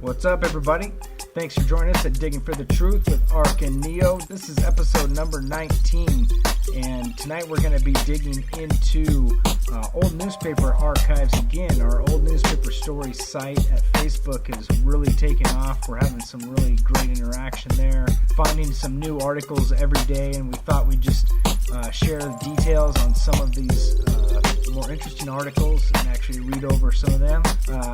What's up, everybody? Thanks for joining us at Digging for the Truth with Ark and Neo. This is episode number 19, and tonight we're going to be digging into old newspaper archives again. Our old newspaper stories site at Facebook is really taking off. We're having some really great interaction there, finding some new articles every day, and we thought we'd just share details on some of these more interesting articles and actually read over some of them.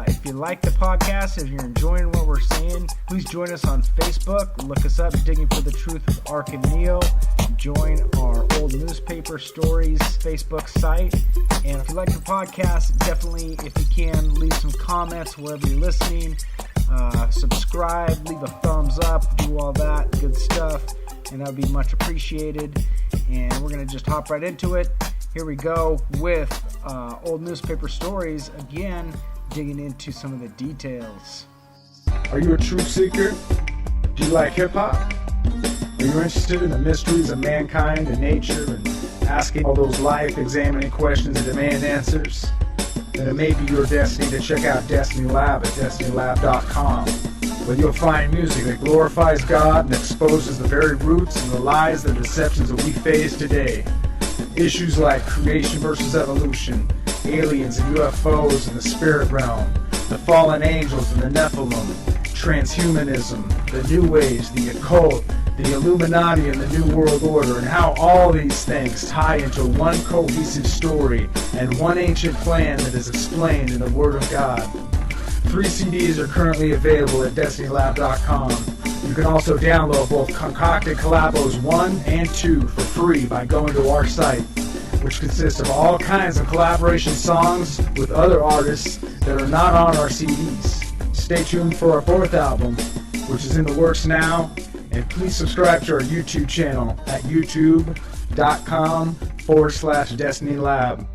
If you like the podcast, if you're enjoying what we're saying, please join us on Facebook. Look us up, Digging for the Truth with Ark and Neo. Join our old newspaper stories Facebook site. And if you like the podcast, definitely, if you can, leave some comments wherever you're listening. Subscribe, leave a thumbs up, do all that good stuff, and that would be much appreciated. And we're going to just hop right into it. Here we go with old newspaper stories, again, digging into some of the details. Are you a truth seeker? Do you like hip-hop? Are you interested in the mysteries of mankind and nature and asking all those life-examining questions and demand answers? Then it may be your destiny to check out Destiny Lab at destinylab.com, where you'll find music that glorifies God and exposes the very roots and the lies and deceptions that we face today. Issues like creation versus evolution, aliens and UFOs in the spirit realm, the fallen angels and the Nephilim, transhumanism, the New Age, the occult, the Illuminati and the New World Order, and how all these things tie into one cohesive story and one ancient plan that is explained in the Word of God. 3 CDs are currently available at destinylab.com. You can also download both Concocted Collabos 1 and 2 for free by going to our site, which consists of all kinds of collaboration songs with other artists that are not on our CDs. Stay tuned for our 4th album, which is in the works now, and please subscribe to our YouTube channel at youtube.com/DestinyLab.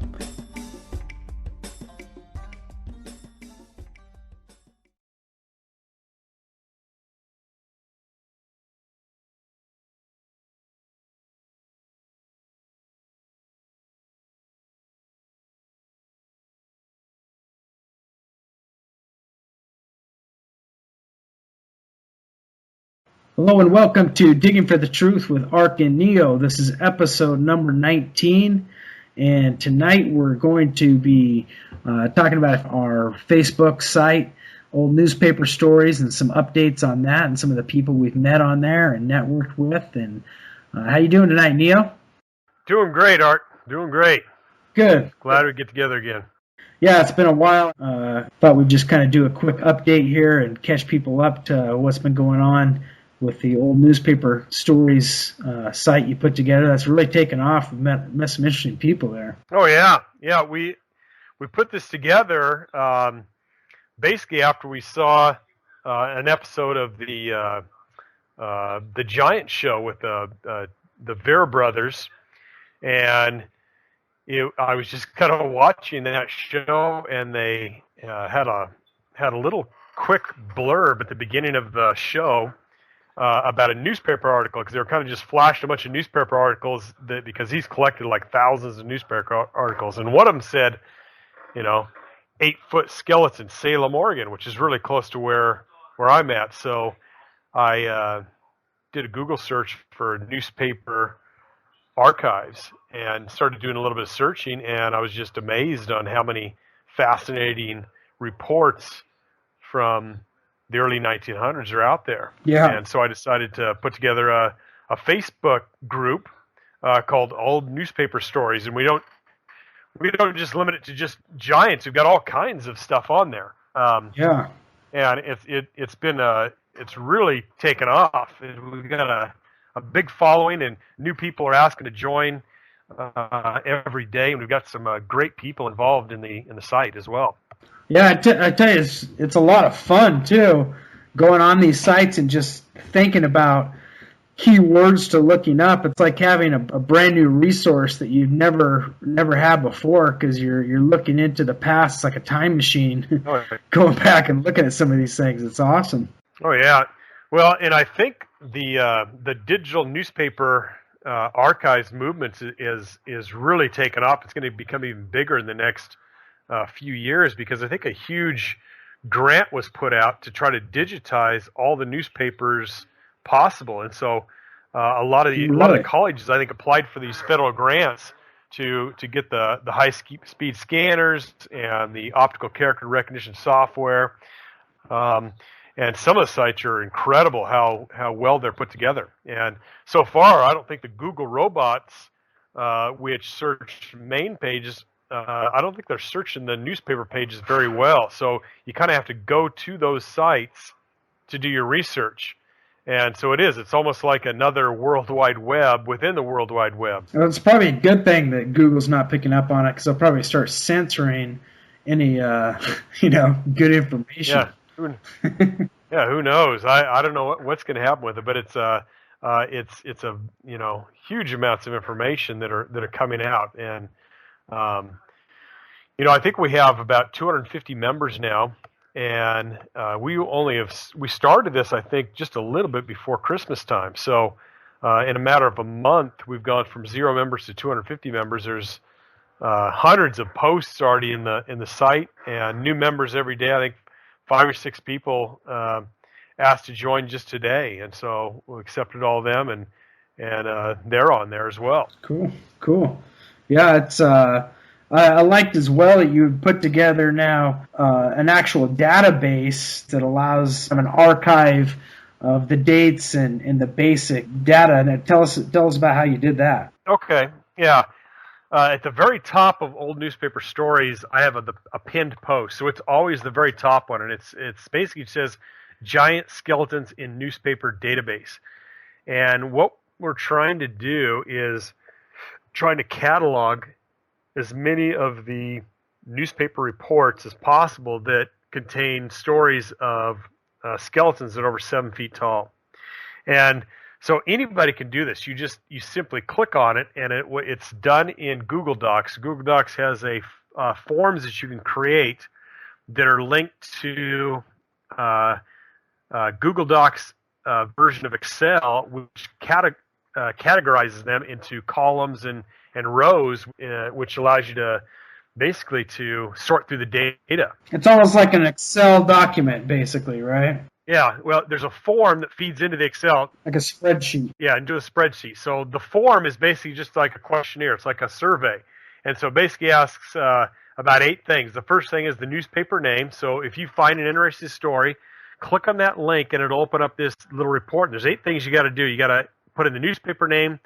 Hello and welcome to Digging for the Truth with Ark and Neo. This is episode number 19, and tonight we're going to be talking about our Facebook site, old newspaper stories, and some updates on that, and some of the people we've met on there and networked with. And how you doing tonight, Neo? Doing great, Art. Doing great. Good. Glad we get together again. Yeah, it's been a while. Thought we'd just kind of do a quick update here and catch people up to what's been going on with the old newspaper stories site you put together. That's really taken off. We've met some interesting people there. Oh yeah, we put this together basically after we saw an episode of the Giant Show with the Vera brothers, and I was just kind of watching that show, and they had a little quick blurb at the beginning of the show about a newspaper article, because they were kind of just flashed a bunch of newspaper articles because he's collected like thousands of newspaper articles, and one of them said, 8-foot skeleton, Salem, Oregon, which is really close to where I'm at. So I did a Google search for newspaper archives and started doing a little bit of searching, and I was just amazed on how many fascinating reports from the early 1900s are out there. Yeah. And so I decided to put together a Facebook group called Old Newspaper Stories, and we don't just limit it to just giants. We've got all kinds of stuff on there. Yeah. And it's really taken off. We've got a big following, and new people are asking to join every day, and we've got some great people involved in the site as well. Yeah, I tell you, it's a lot of fun, too, going on these sites and just thinking about keywords to looking up. It's like having a brand new resource that you've never had before, because you're looking into the past. It's like a time machine, going back and looking at some of these things. It's awesome. Oh, yeah. Well, and I think the digital newspaper archives movement is really taken off. It's going to become even bigger in the next few years, because I think a huge grant was put out to try to digitize all the newspapers possible, and so a lot of the colleges, I think, applied for these federal grants to get the high speed scanners and the optical character recognition software. And some of the sites are incredible how well they're put together. And so far, I don't think the Google robots, which search main pages, I don't think they're searching the newspaper pages very well. So you kind of have to go to those sites to do your research. And so it's almost like another World Wide Web within the World Wide Web. Well, it's probably a good thing that Google's not picking up on it, because they'll probably start censoring any, good information. Yeah. Who knows? I don't know what's going to happen with it, but it's a huge amounts of information that are coming out, and I think we have about 250 members now, and we started this, I think, just a little bit before Christmas time. So in a matter of a month, we've gone from 0 members to 250 members. There's hundreds of posts already in the site, and new members every day. I think 5 or 6 people asked to join just today, and so we accepted all of them, and they're on there as well. Cool. Yeah, it's I liked as well that you put together now an actual database that allows an archive of the dates and the basic data. And tell us about how you did that. Okay, yeah. At the very top of old newspaper stories, I have a pinned post. So it's always the very top one, and it's basically, it says giant skeletons in newspaper database. And what we're trying to do is trying to catalog as many of the newspaper reports as possible that contain stories of skeletons that are over 7 feet tall. And so anybody can do this. You simply click on it, and it's done in Google Docs. Google Docs has forms that you can create that are linked to Google Docs version of Excel, which categorizes them into columns and rows, which allows you to basically to sort through the data. It's almost like an Excel document, basically, right? Yeah, well, there's a form that feeds into the Excel. Like a spreadsheet. Yeah, into a spreadsheet. So the form is basically just like a questionnaire. It's like a survey. And so it basically asks about 8 things. The first thing is the newspaper name. So if you find an interesting story, click on that link and it'll open up this little report. There's 8 things you got to do. You got to put in the newspaper name,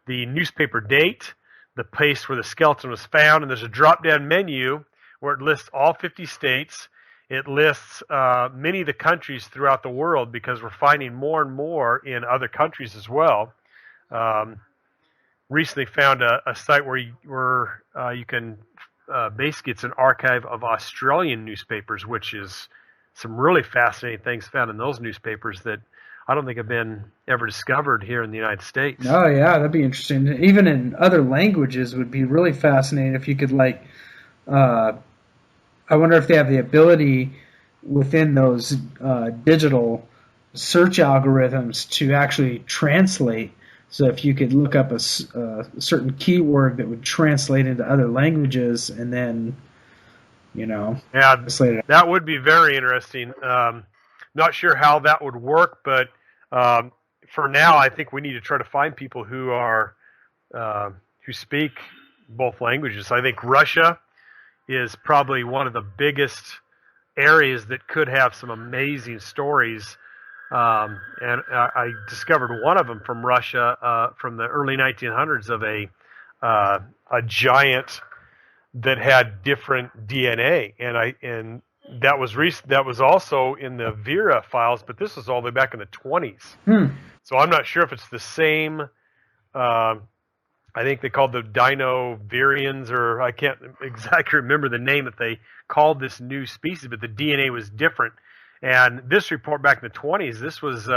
the newspaper date, the place where the skeleton was found, and there's a drop-down menu where it lists all 50 states. It lists many of the countries throughout the world, because we're finding more and more in other countries as well. Recently found a site where you can basically, it's an archive of Australian newspapers, which is some really fascinating things found in those newspapers that I don't think have been ever discovered here in the United States. Oh, yeah, that'd be interesting. Even in other languages would be really fascinating if you could, I wonder if they have the ability within those digital search algorithms to actually translate. So if you could look up a certain keyword that would translate into other languages, and then, translate it. That would be very interesting. Not sure how that would work, but for now, I think we need to try to find people who speak both languages. I think Russia is probably one of the biggest areas that could have some amazing stories. And I discovered one of them from Russia from the early 1900s of a giant that had different DNA, and that was recent. That was also in the Vera files, but this was all the way back in the 20s. So I'm not sure if it's the same. I think they called the Dinovirians, or I can't exactly remember the name that they called this new species, but the DNA was different. And this report back in the 20s, this was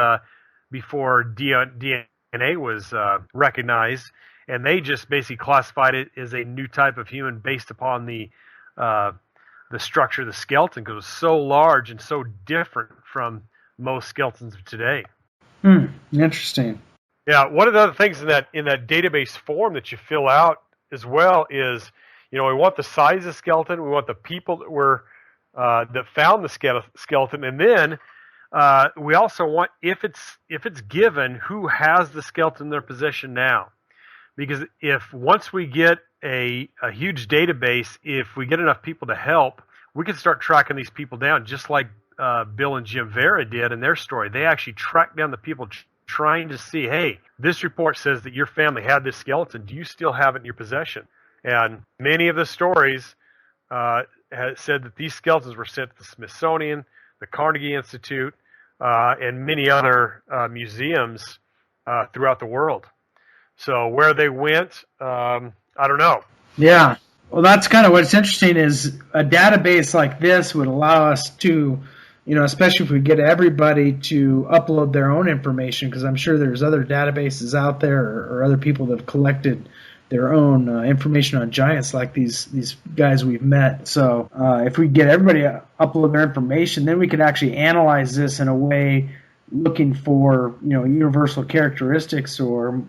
before DNA was recognized, and they just basically classified it as a new type of human based upon the structure of the skeleton, because it was so large and so different from most skeletons of today. Interesting. Yeah, one of the other things in that database form that you fill out as well is, we want the size of the skeleton, we want the people that were that found the skeleton, and then we also want, if it's given, who has the skeleton in their possession now. Because if once we get a huge database, if we get enough people to help, we can start tracking these people down, just like Bill and Jim Vera did in their story. They actually tracked down the people trying to see, hey, this report says that your family had this skeleton. Do you still have it in your possession? And many of the stories said that these skeletons were sent to the Smithsonian, the Carnegie Institute, and many other museums throughout the world. So where they went, I don't know. Yeah. Well, that's kind of what's interesting is a database like this would allow us to, especially if we get everybody to upload their own information, because I'm sure there's other databases out there or other people that have collected their own information on giants like these guys we've met. So if we get everybody to upload their information, then we can actually analyze this in a way looking for universal characteristics or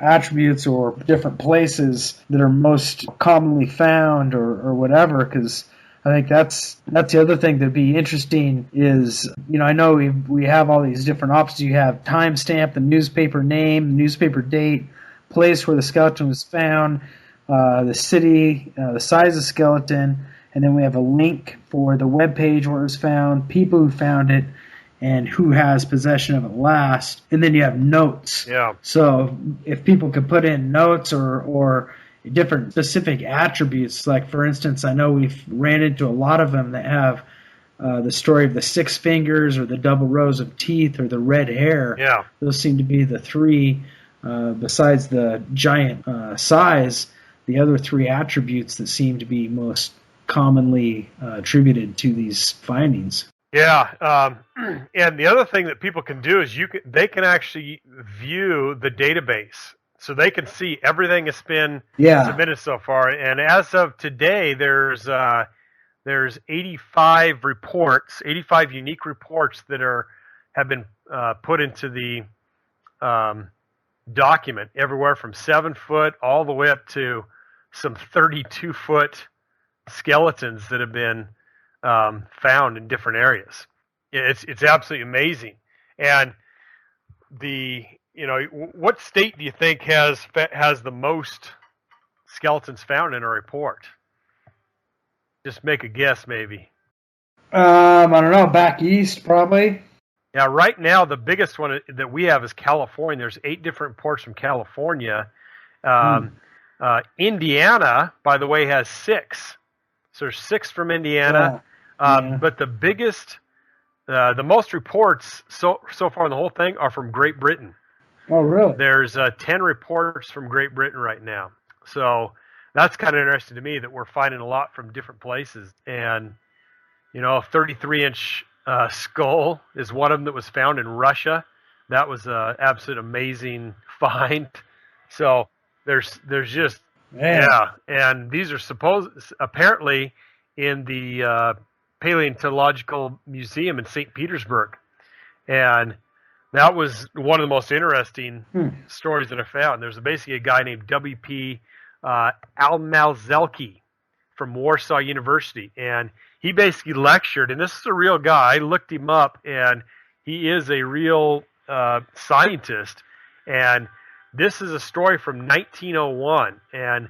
attributes or different places that are most commonly found or whatever. Because I think that's the other thing that'd be interesting is I know we have all these different options. You have timestamp, the newspaper name, newspaper date, place where the skeleton was found, the city, the size of the skeleton, and then we have a link for the web page where it was found, people who found it, and who has possession of it last. And then you have notes. Yeah. So if people could put in notes or different specific attributes, like for instance, I know we've ran into a lot of them that have the story of the 6 fingers or the double rows of teeth or the red hair. Yeah. Those seem to be the 3, besides the giant size, the other 3 attributes that seem to be most commonly attributed to these findings. Yeah, and the other thing that people can do is they can actually view the database, so they can see everything that's been submitted so far. And as of today, there's 85 reports, 85 unique reports that have been put into the document, everywhere from 7 foot all the way up to some 32-foot skeletons that have been found in different areas. It's absolutely amazing. And what state do you think has the most skeletons found in a report? Just make a guess, maybe. I don't know. Back east, probably. Yeah, right now the biggest one that we have is California. There's 8 different reports from California. Indiana, by the way, has 6. So there's 6 from Indiana. But the biggest, the most reports so far in the whole thing are from Great Britain. Oh, really? There's 10 reports from Great Britain right now. So that's kind of interesting to me that we're finding a lot from different places. And, a 33-inch skull is one of them that was found in Russia. That was an absolute amazing find. So there's just, and these are apparently in the Paleontological Museum in St. Petersburg. And that was one of the most interesting stories that I found. There's basically a guy named W.P. Almalzelki from Warsaw University. And he basically lectured, and this is a real guy. I looked him up, and he is a real scientist. And this is a story from 1901. And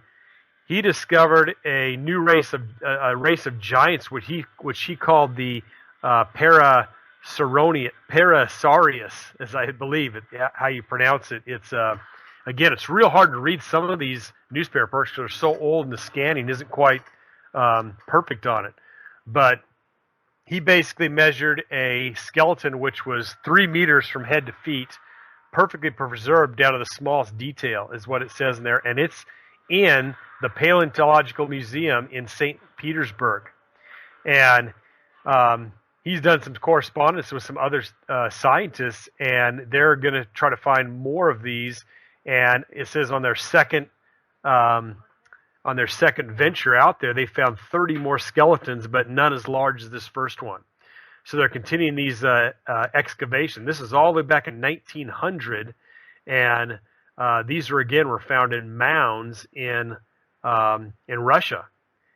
he discovered a new race of giants, which he called the Parasaurius, as I believe how you pronounce it. It's again, it's real hard to read some of these newspaper reports because they're so old and the scanning isn't quite perfect on it. But he basically measured a skeleton which was 3 meters from head to feet, perfectly preserved down to the smallest detail, is what it says in there, and it's in the Paleontological Museum in St. Petersburg. And he's done some correspondence with some other scientists, and they're going to try to find more of these. And it says on their second venture out there, they found 30 more skeletons, but none as large as this first one. So they're continuing these excavations. This is all the way back in 1900, and these were found in mounds in Russia.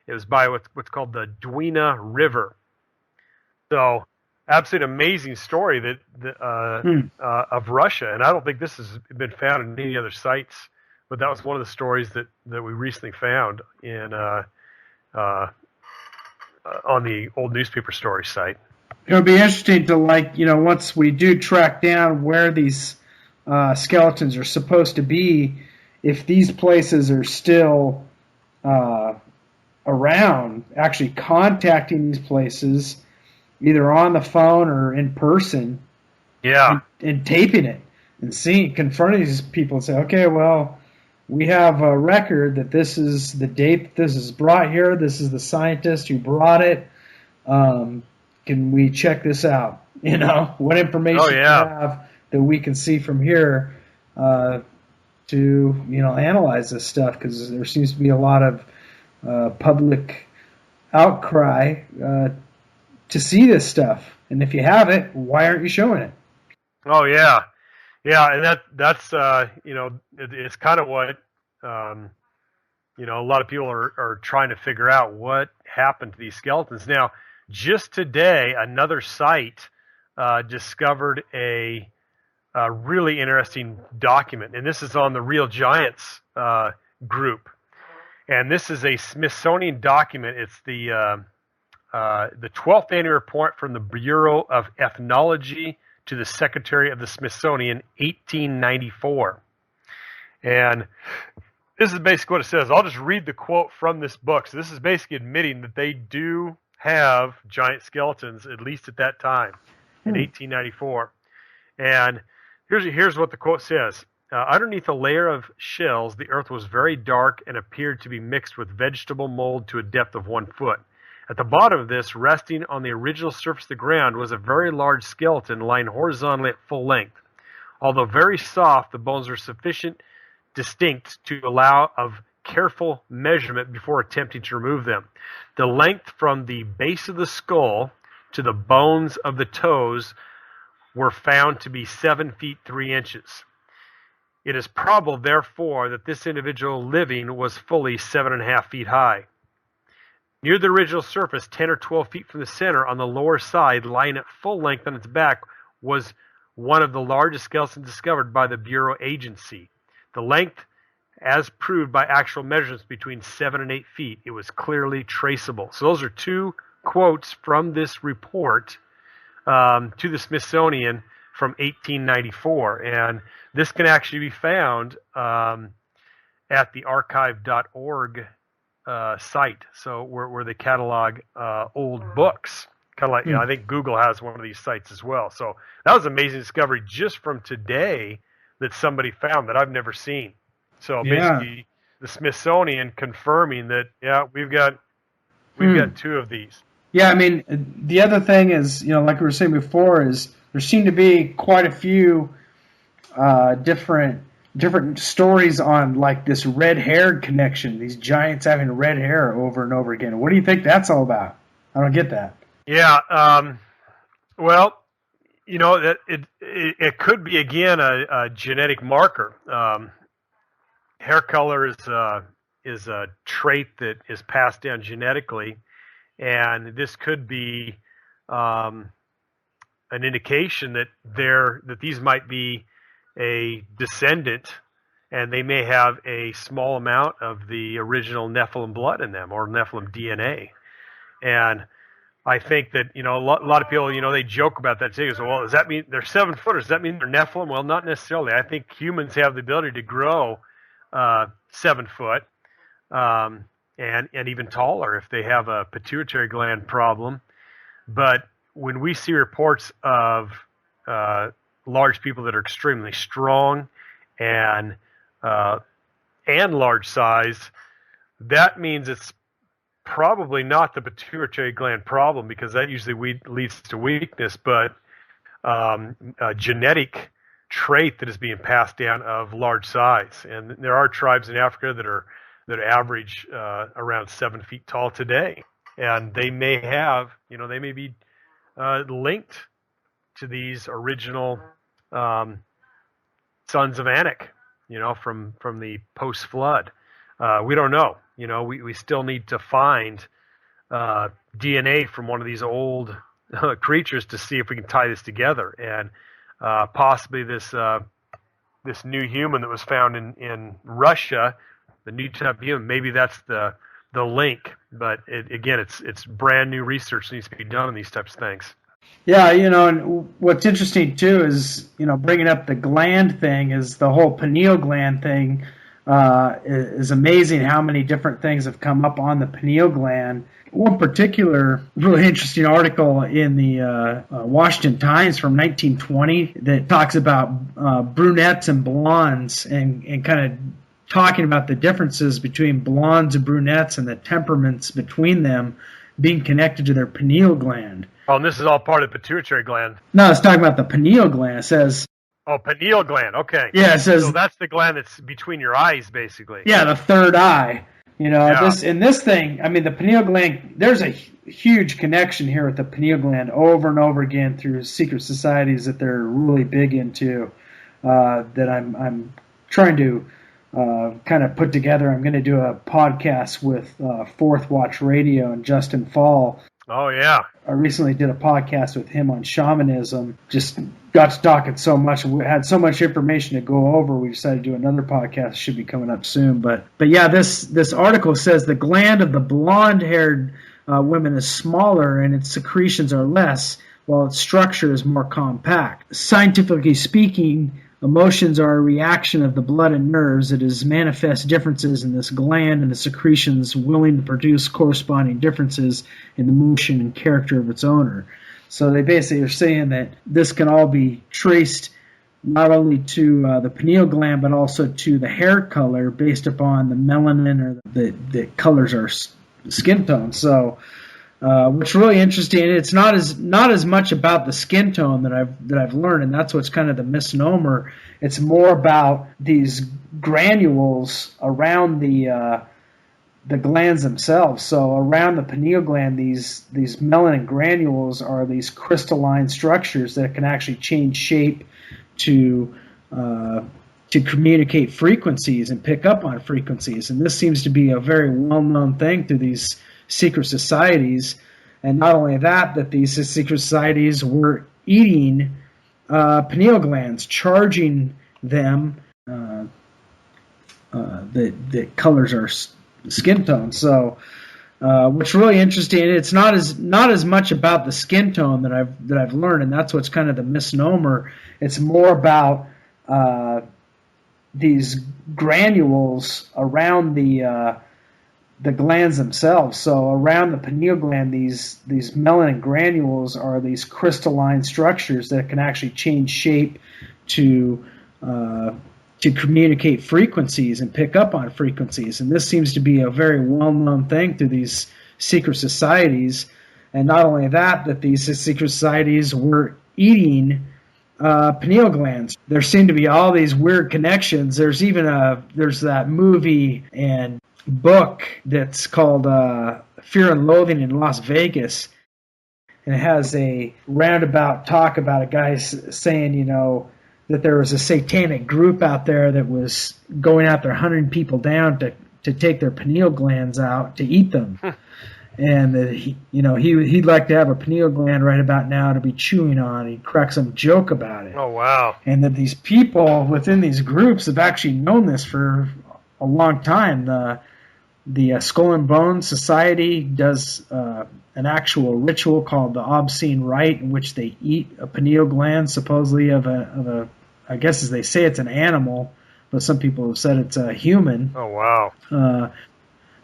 It was by what's called the Dwina River, So, absolutely amazing story of Russia, and I don't think this has been found in any other sites. But that was one of the stories that we recently found in on the old newspaper story site. It would be interesting to, once we do track down where these skeletons are supposed to be, if these places are still around, actually contacting these places, either on the phone or in person, and taping it and confronting these people and say, okay, well, we have a record that this is the date this is brought here. This is the scientist who brought it. Can we check this out? What information do you have that we can see from here to analyze this stuff? Because there seems to be a lot of public outcry to see this stuff. And if you have it, why aren't you showing it? Oh yeah. Yeah, and that's it's kind of what a lot of people are trying to figure out what happened to these skeletons. Now, just today, another site discovered a really interesting document, and this is on the Real Giants group, and this is a Smithsonian document. It's the 12th annual report from the Bureau of Ethnology to the Secretary of the Smithsonian, 1894. And this is basically what it says. I'll just read the quote from this book. So this is basically admitting that they do have giant skeletons, at least at that time, in 1894. And here's what the quote says. Underneath a layer of shells, the earth was very dark and appeared to be mixed with vegetable mold to a depth of 1 foot. At the bottom of this, resting on the original surface of the ground, was a very large skeleton lying horizontally at full length. Although very soft, the bones were distinct to allow of careful measurement before attempting to remove them. The length from the base of the skull to the bones of the toes were found to be 7 feet 3 inches. It is probable, therefore, that this individual living was fully 7.5 feet high. Near the original surface, 10 or 12 feet from the center, on the lower side, lying at full length on its back, was one of the largest skeletons discovered by the Bureau agency. The length, as proved by actual measurements, between 7 and 8 feet. It was clearly traceable. So those are two quotes from this report to the Smithsonian from 1894. And this can actually be found at the archive.org site, so where they catalog old books, kind of like I think Google has one of these sites as well. So that was an amazing discovery just from today that somebody found that I've never seen. So basically, the Smithsonian confirming that we've got two of these. Yeah, I mean, the other thing is, like we were saying before, is there seem to be quite a few different stories on like this red-haired connection, these giants having red hair over and over again. What do you think that's all about? I don't get that. Yeah, well, that it could be again a genetic marker. Hair color is a trait that is passed down genetically, and this could be an indication that these might be a descendant, and they may have a small amount of the original Nephilim blood in them, or Nephilim DNA. And I think that, a lot of people, they joke about that too. So, well, does that mean they're 7 footers? Does that mean they're Nephilim? Well, not necessarily. I think humans have the ability to grow 7 foot and even taller if they have a pituitary gland problem. But when we see reports of large people that are extremely strong and large size, that means it's probably not the pituitary gland problem, because that usually leads to weakness, but a genetic trait that is being passed down of large size. And there are tribes in Africa that average around 7 feet tall today, and they may have, they may be linked to these original sons of Anak, from the post-flood. We don't know. We still need to find DNA from one of these old creatures to see if we can tie this together, and possibly this new human that was found in Russia, the new type of human. Maybe that's the link, but it's brand new research needs to be done on these types of things. Yeah, and what's interesting too is, bringing up the gland thing is the whole pineal gland thing is amazing how many different things have come up on the pineal gland. One particular really interesting article in the Washington Times from 1920 that talks about brunettes and blondes and kind of talking about the differences between blondes and brunettes and the temperaments between them being connected to their pineal gland. Oh, and this is all part of the pituitary gland. No, it's talking about the pineal gland. It says... Oh, pineal gland. Okay. Yeah, it says... So that's the gland that's between your eyes, basically. Yeah, the third eye. This thing, the pineal gland, there's a huge connection here with the pineal gland over and over again through secret societies that they're really big into, that I'm trying to kind of put together. I'm going to do a podcast with Fourth Watch Radio and Justin Fall. Oh, yeah. I recently did a podcast with him on shamanism. Just got to talking so much. We had so much information to go over. We decided to do another podcast. Should be coming up soon. But yeah, this article says the gland of the blonde-haired women is smaller and its secretions are less, while its structure is more compact. Scientifically speaking, emotions are a reaction of the blood and nerves. It is manifest differences in this gland and the secretions willing to produce corresponding differences in the motion and character of its owner. So they basically are saying that this can all be traced not only to the pineal gland but also to the hair color based upon the melanin or that colors our skin tone. So what's really interesting, it's not as much about the skin tone that I've learned, and that's what's kind of the misnomer. It's more about these granules around the glands themselves. So around the pineal gland, these melanin granules are these crystalline structures that can actually change shape to communicate frequencies and pick up on frequencies. And this seems to be a very well-known thing through these secret societies. And not only that these secret societies were eating pineal glands, charging them that colors our skin tone. So what's really interesting, it's not as much about the skin tone that I've learned, and that's what's kind of the misnomer. It's more about these granules around the glands themselves. So around the pineal gland, these melanin granules are these crystalline structures that can actually change shape to communicate frequencies and pick up on frequencies. And this seems to be a very well-known thing through these secret societies. And not only that these secret societies were eating pineal glands. There seem to be all these weird connections. There's even there's that movie and book that's called Fear and Loathing in Las Vegas, and it has a roundabout talk about a guy saying, that there was a satanic group out there that was going out there hunting people down to take their pineal glands out to eat them. And that he'd like to have a pineal gland right about now to be chewing on. He cracks some joke about it. Oh, wow. And that these people within these groups have actually known this for a long time. The Skull and Bones Society does an actual ritual called the obscene rite, in which they eat a pineal gland, supposedly of a I guess as they say it's an animal, but some people have said it's a human. Oh, wow.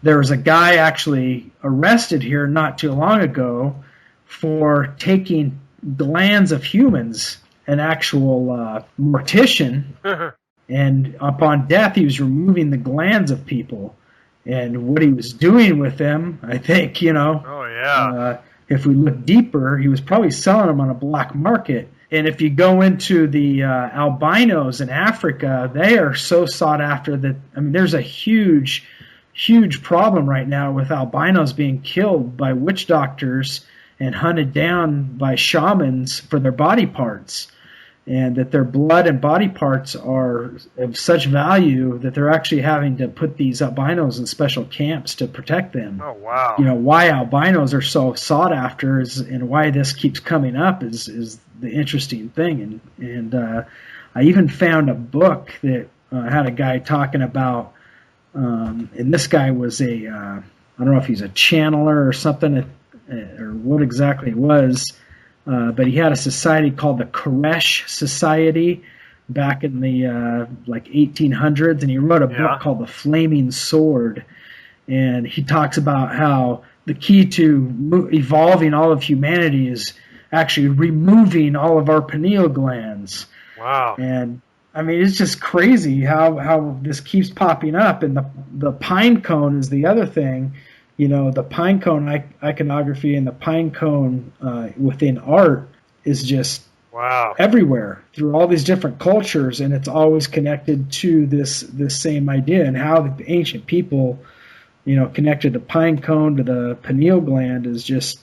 There was a guy actually arrested here not too long ago for taking glands of humans, an actual mortician, and upon death he was removing the glands of people. And what he was doing with them, I think, Oh, yeah. If we look deeper, he was probably selling them on a black market. And if you go into the albinos in Africa, they are so sought after that, there's a huge problem right now with albinos being killed by witch doctors and hunted down by shamans for their body parts. and that their blood and body parts are of such value that they're actually having to put these albinos in special camps to protect them. Oh, wow. Why albinos are so sought after and why this keeps coming up is the interesting thing. And I even found a book that had a guy talking about, and this guy was I don't know if he's a channeler or something, or what exactly it was, but he had a society called the Koresh Society back in the 1800s, and he wrote a book called The Flaming Sword, and he talks about how the key to evolving all of humanity is actually removing all of our pineal glands. Wow. And I mean, it's just crazy how this keeps popping up, and the pine cone is the other thing. The pine cone iconography and the pine cone within art is just everywhere through all these different cultures, and it's always connected to this same idea, and how the ancient people, connected the pine cone to the pineal gland is just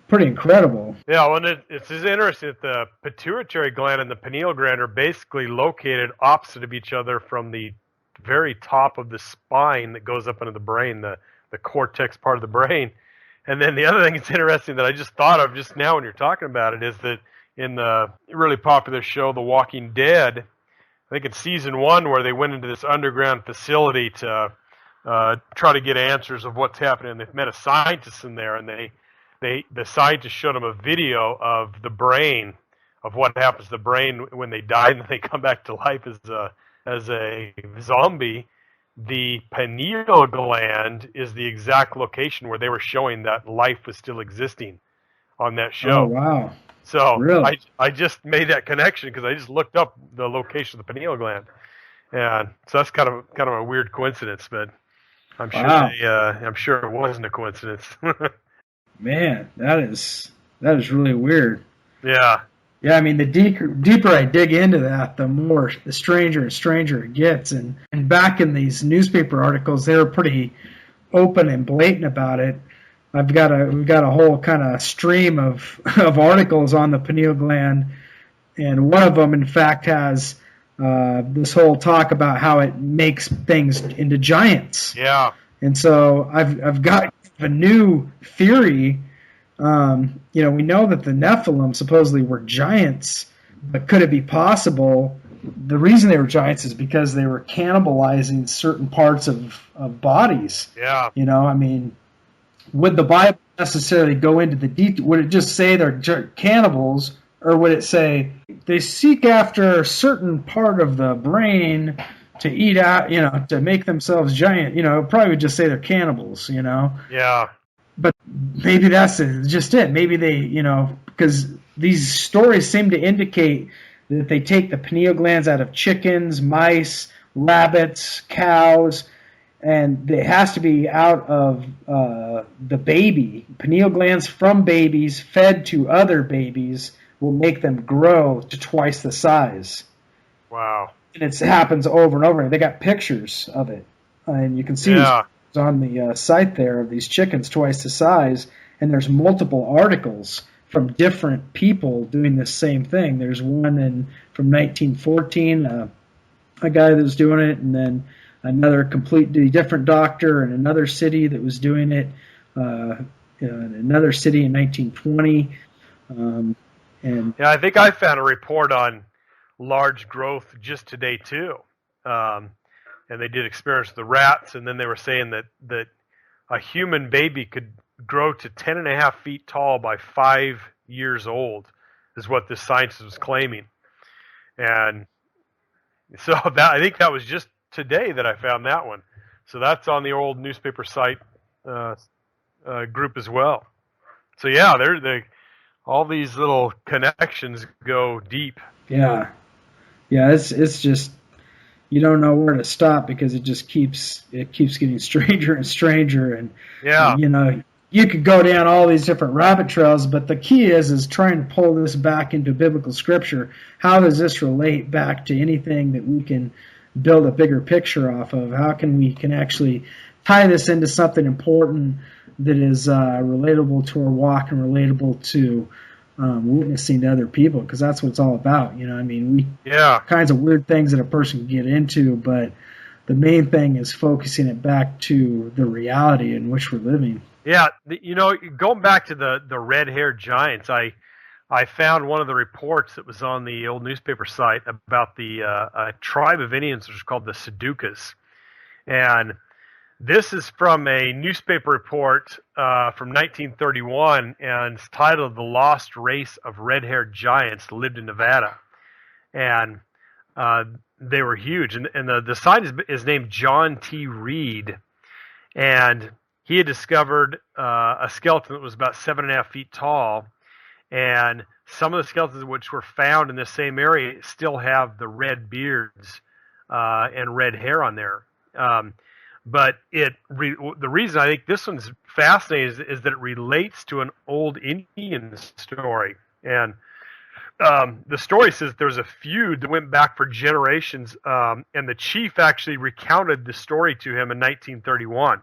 pretty incredible. Yeah, well, it's just interesting that the pituitary gland and the pineal gland are basically located opposite of each other from the very top of the spine that goes up into the brain, the cortex part of the brain. And then the other thing that's interesting that I just thought of just now when you're talking about it is that in the really popular show The Walking Dead, I think it's season 1 where they went into this underground facility to try to get answers of what's happening. And they've met a scientist in there, and the scientist showed them a video of the brain, of what happens to the brain when they die and they come back to life as a zombie. The pineal gland is the exact location where they were showing that life was still existing on that show. Oh, wow. So really? I just made that connection because I just looked up the location of the pineal gland. And so that's kind of a weird coincidence, but I'm sure I'm sure it wasn't a coincidence. Man, that is really weird. Yeah. Yeah, I mean, the deeper I dig into that, the stranger and stranger it gets. And back in these newspaper articles, they were pretty open and blatant about it. We've got a whole kind of stream of articles on the pineal gland, and one of them, in fact, has this whole talk about how it makes things into giants. Yeah. And so I've got a new theory. We know that the Nephilim supposedly were giants, but could it be possible? The reason they were giants is because they were cannibalizing certain parts of bodies. Yeah. I mean, would the Bible necessarily go into the detail? Would it just say they're cannibals, or would it say they seek after a certain part of the brain to eat out, to make themselves giant? It probably would just say they're cannibals, Yeah. But maybe that's just it. Maybe they, because these stories seem to indicate that they take the pineal glands out of chickens, mice, rabbits, cows, and it has to be out of the baby. Pineal glands from babies fed to other babies will make them grow to twice the size. Wow. And it happens over and over. They got pictures of it, and you can see on the site there of these chickens twice the size, and there's multiple articles from different people doing the same thing. There's one from 1914, a guy that was doing it, and then another completely different doctor in another city that was doing it, in another city in 1920. I think I found a report on large growth just today too. And they did experiments with the rats, and then they were saying that a human baby could grow to 10.5 feet tall by 5 years old, is what this scientist was claiming. And so I think that was just today that I found that one. So that's on the old newspaper site group as well. So yeah, all these little connections go deep. Yeah, it's just, you don't know where to stop because it just keeps getting stranger and stranger, and you could go down all these different rabbit trails, but the key is trying to pull this back into biblical scripture. How does this relate back to anything that we can build a bigger picture off of? How can we actually tie this into something important that is relatable to our walk and relatable to witnessing to other people, because that's what it's all about. I mean, kinds of weird things that a person can get into, but the main thing is focusing it back to the reality in which we're living. Yeah, going back to the red-haired giants, I found one of the reports that was on the old newspaper site about a tribe of Indians which was called the Sedukas. And this is from a newspaper report from 1931, and it's titled "The Lost Race of Red-Haired Giants That Lived in Nevada." And they were huge. And the scientist is named John T. Reed. And he had discovered a skeleton that was about 7.5 feet tall. And some of the skeletons which were found in this same area still have the red beards and red hair on there. But the reason I think this one's fascinating is that it relates to an old Indian story. And the story says there was a feud that went back for generations, and the chief actually recounted the story to him in 1931.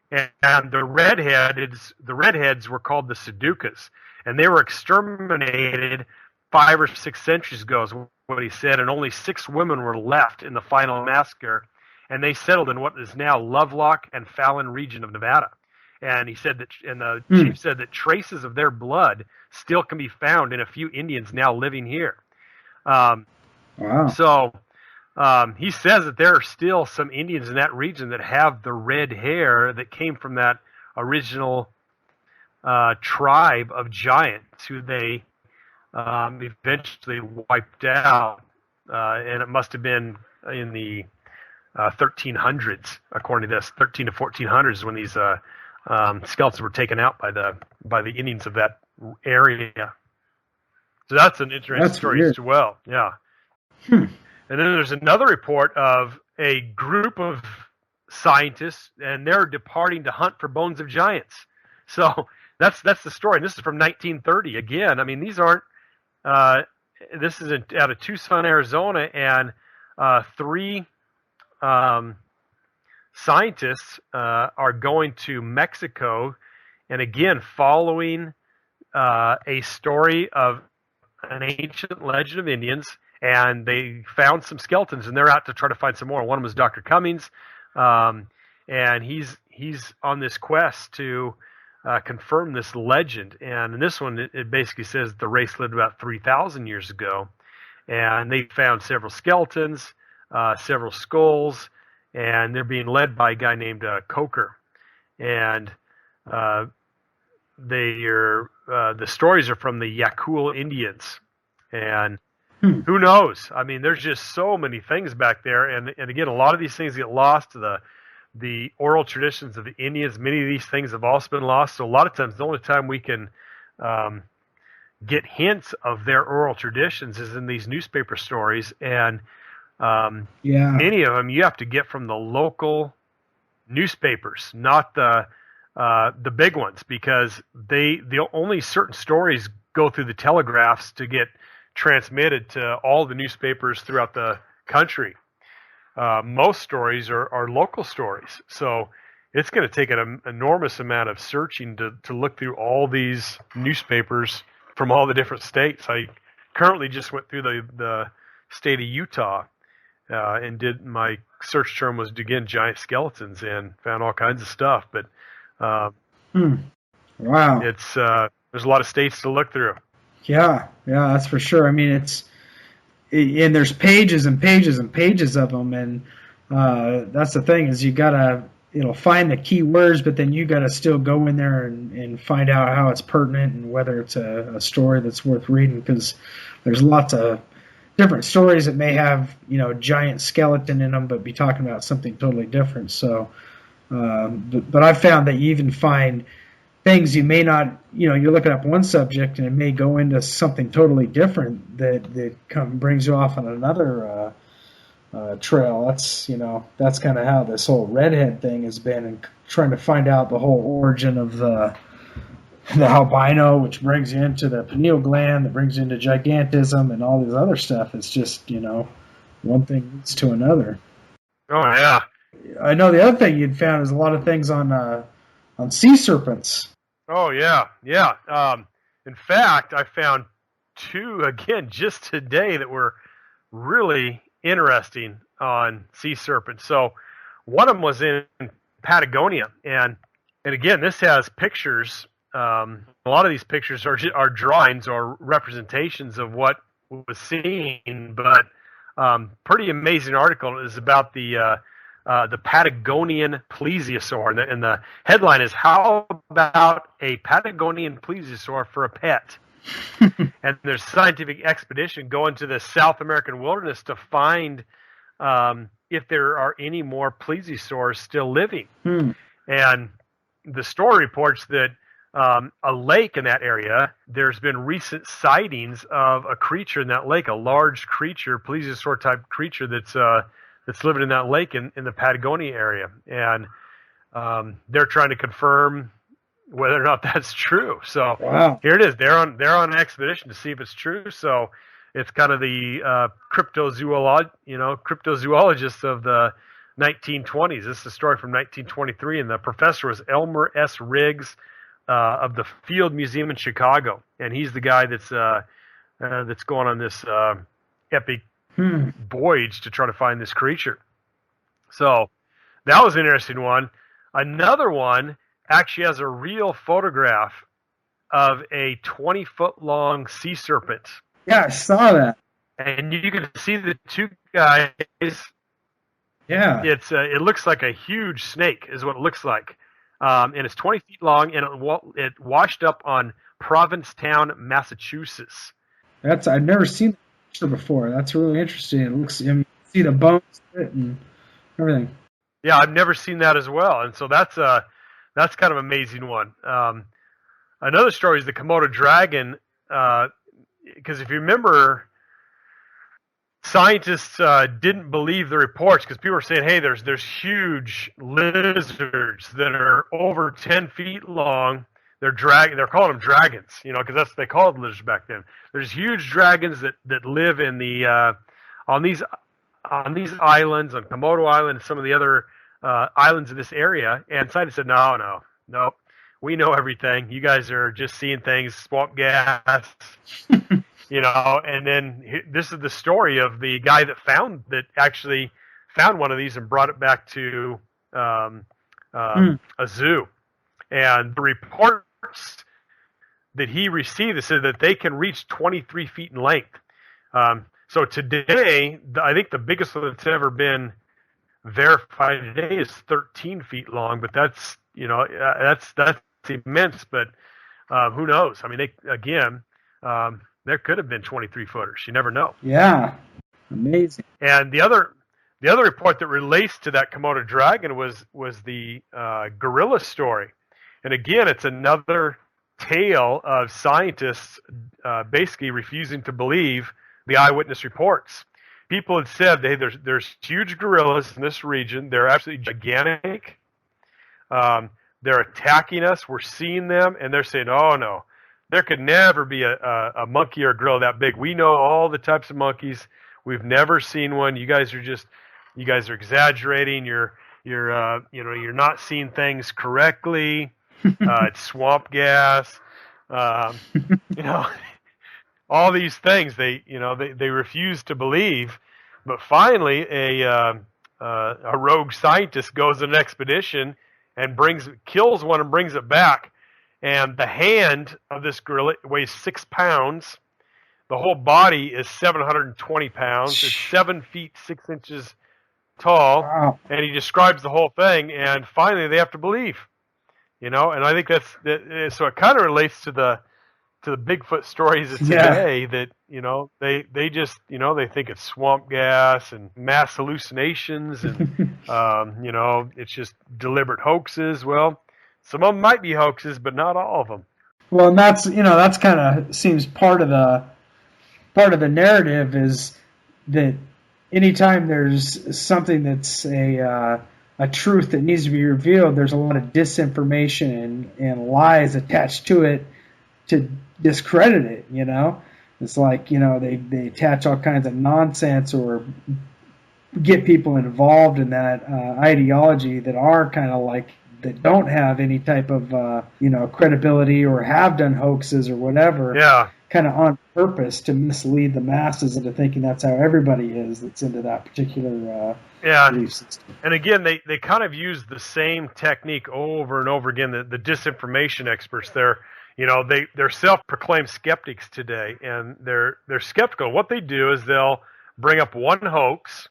And the redheads were called the Sedukas, and they were exterminated 5 or 6 centuries ago, is what he said, and only 6 women were left in the final massacre. And they settled in what is now Lovelock and Fallon region of Nevada. And he said the chief said that traces of their blood still can be found in a few Indians now living here. Wow. So he says that there are still some Indians in that region that have the red hair that came from that original tribe of giants who they eventually wiped out. And it must have been in the 1300s, according to this, 13 to 1400s is when these skeletons were taken out by the Indians of that area. So that's an interesting story as well. Yeah. And then there's another report of a group of scientists, and they're departing to hunt for bones of giants. So that's the story. And this is from 1930. Again, I mean, these aren't. This is out of Tucson, Arizona, and 3 scientists are going to Mexico, and again following a story of an ancient legend of Indians, and they found some skeletons, and they're out to try to find some more. One of them is Dr. Cummings, and he's on this quest to confirm this legend. And in this one, it basically says the race lived about 3,000 years ago, and they found several skeletons, several skulls, and they're being led by a guy named Coker. And the stories are from the Yakul Indians. And who knows? I mean, there's just so many things back there. And again, a lot of these things get lost to the oral traditions of the Indians. Many of these things have also been lost. So a lot of times, the only time we can get hints of their oral traditions is in these newspaper stories. And many of them you have to get from the local newspapers, not the big ones, because only certain stories go through the telegraphs to get transmitted to all the newspapers throughout the country. Most stories are local stories, so it's going to take an enormous amount of searching to look through all these newspapers from all the different states. I currently just went through the state of Utah. And my search term was, again, giant skeletons, and found all kinds of stuff. But wow, it's there's a lot of states to look through. Yeah, that's for sure. I mean, and there's pages and pages and pages of them, and that's the thing is you gotta find the key words, but then you gotta still go in there and find out how it's pertinent and whether it's a story that's worth reading, because there's lots of different stories that may have, giant skeleton in them, but be talking about something totally different. So, but I've found that you even find things you may not, you're looking up one subject and it may go into something totally different that brings you off on another trail. That's kind of how this whole redhead thing has been, and trying to find out the whole origin of the albino, which brings you into the pineal gland, that brings you into gigantism and all this other stuff. It's just, one thing leads to another. Oh, yeah. I know the other thing you'd found is a lot of things on sea serpents. Oh, yeah. Yeah. In fact, I found two again just today that were really interesting on sea serpents. So one of them was in Patagonia, and again, this has pictures. A lot of these pictures are drawings or representations of what was seen, but pretty amazing article is about the Patagonian plesiosaur, and the headline is "How about a Patagonian plesiosaur for a pet?" And there's a scientific expedition going to the South American wilderness to find if there are any more plesiosaurs still living. And the story reports that a lake in that area, there's been recent sightings of a creature in that lake, a large creature, plesiosaur type creature that's living in that lake in the Patagonia area. And they're trying to confirm whether or not that's true. So Wow. Here it is. They're on an expedition to see if it's true. So it's kind of the cryptozoologists of the 1920s. This is a story from 1923, and the professor was Elmer S. Riggs of the Field Museum in Chicago, and he's the guy that's going on this epic voyage to try to find this creature. So that was an interesting one. Another one actually has a real photograph of a 20-foot long sea serpent. Yeah, I saw that. And you can see the two guys. Yeah. It looks like a huge snake is what it looks like. And it's 20 feet long, and it washed up on Provincetown, Massachusetts. I've never seen that picture before. That's really interesting. It looks, you see the bones of it and everything. Yeah, I've never seen that as well, and so that's kind of an amazing one. Another story is the Komodo dragon, because if you remember, scientists didn't believe the reports because people were saying, "Hey, there's huge lizards that are over 10 feet long. They're calling them dragons, because that's what they called lizards back then. There's huge dragons that live in the on these islands, on Komodo Island and some of the other islands of this area." And scientists said, "No, we know everything. You guys are just seeing things, swamp gas." And then this is the story of the guy that actually found one of these and brought it back to a zoo. And the reports that he received said that they can reach 23 feet in length. So today, I think the biggest one that's ever been verified today is 13 feet long, but that's immense. But who knows? I mean, there could have been 23 footers. You never know. Yeah, amazing. And the other report that relates to that Komodo dragon was the gorilla story. And again, it's another tale of scientists basically refusing to believe the eyewitness reports. People had said, "Hey, there's huge gorillas in this region. They're absolutely gigantic. They're attacking us. We're seeing them," and they're saying, "Oh no. There could never be a monkey or a gorilla that big. We know all the types of monkeys. We've never seen one. You guys are exaggerating. You're not seeing things correctly. It's swamp gas. All these things they refuse to believe. But finally, a rogue scientist goes on an expedition and kills one and brings it back. And the hand of this gorilla weighs 6 pounds. The whole body is 720 pounds. It's 7 feet 6 inches tall. Wow. And he describes the whole thing. And finally, they have to believe. And I think so. It kind of relates to the Bigfoot stories of today. That they just they think it's swamp gas and mass hallucinations and it's just deliberate hoaxes. Well, some of them might be hoaxes, but not all of them. Well, and that's kind of seems part of the narrative is that anytime there's something that's a truth that needs to be revealed, there's a lot of disinformation and lies attached to it to discredit it. It's like they attach all kinds of nonsense or get people involved in that ideology that are kind of like that don't have any type of credibility or have done hoaxes or whatever. Yeah. Kind of on purpose to mislead the masses into thinking that's how everybody is that's into that particular belief system. And again, they kind of use the same technique over and over again. The disinformation experts, they're self-proclaimed skeptics today, and they're skeptical. What they do is they'll bring up one hoax,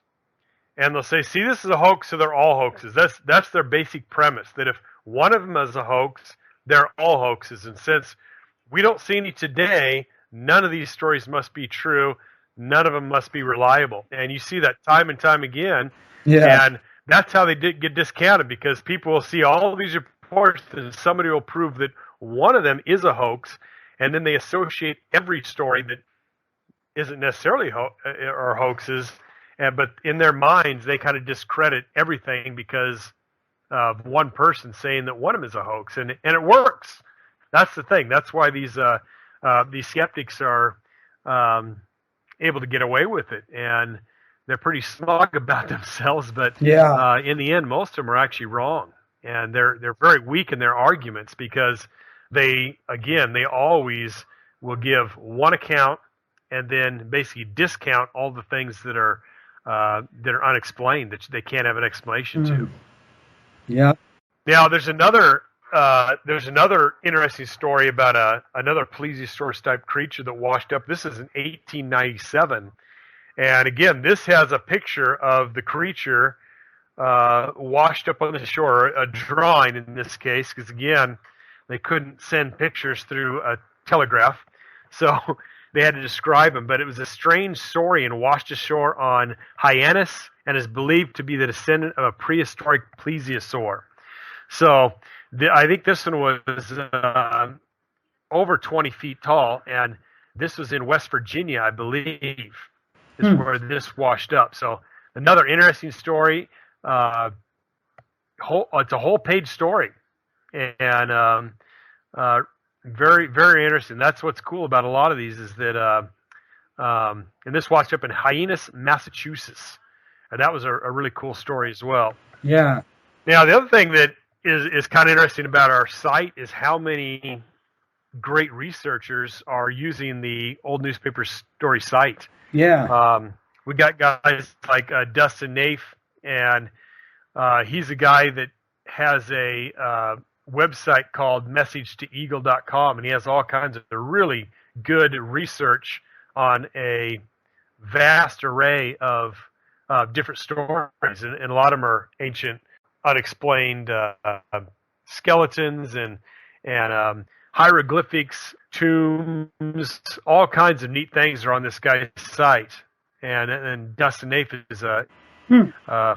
and they'll say, "See, this is a hoax, so they're all hoaxes." That's their basic premise. That if one of them is a hoax, they're all hoaxes. And since we don't see any today, none of these stories must be true. None of them must be reliable. And you see that time and time again. Yeah. And that's how they get discounted, because people will see all of these reports and somebody will prove that one of them is a hoax, and then they associate every story that isn't necessarily or hoaxes, but in their minds they kind of discredit everything because of one person saying that one of them is a hoax, and it works. That's the thing. That's why these skeptics are able to get away with it, and they're pretty smug about themselves. But in the end, most of them are actually wrong, and they're very weak in their arguments because they always will give one account and then basically discount all the things that are unexplained, that they can't have an explanation to. Yeah. Now there's another interesting story about another plesiosaurus type creature that washed up. This is in 1897, and again, this has a picture of the creature washed up on the shore, a drawing in this case, because again, they couldn't send pictures through a telegraph, so they had to describe him. But it was a strange saurian washed ashore on Hyannis and is believed to be the descendant of a prehistoric plesiosaur. So I think this one was over 20 feet tall, and this was in West Virginia, I believe, is where this washed up. So another interesting story. It's a whole page story, and very, very interesting. That's what's cool about a lot of these is that, and this washed up in Hyannis, Massachusetts, and that was a really cool story as well. Yeah. Now, the other thing that is kind of interesting about our site is how many great researchers are using the old newspaper story site. Yeah. We got guys like Dustin Naif, and he's a guy that has a website called messagetoeagle.com, and he has all kinds of really good research on a vast array of different stories, and a lot of them are ancient, unexplained skeletons and hieroglyphics, tombs, all kinds of neat things are on this guy's site. And Dustin Naif is a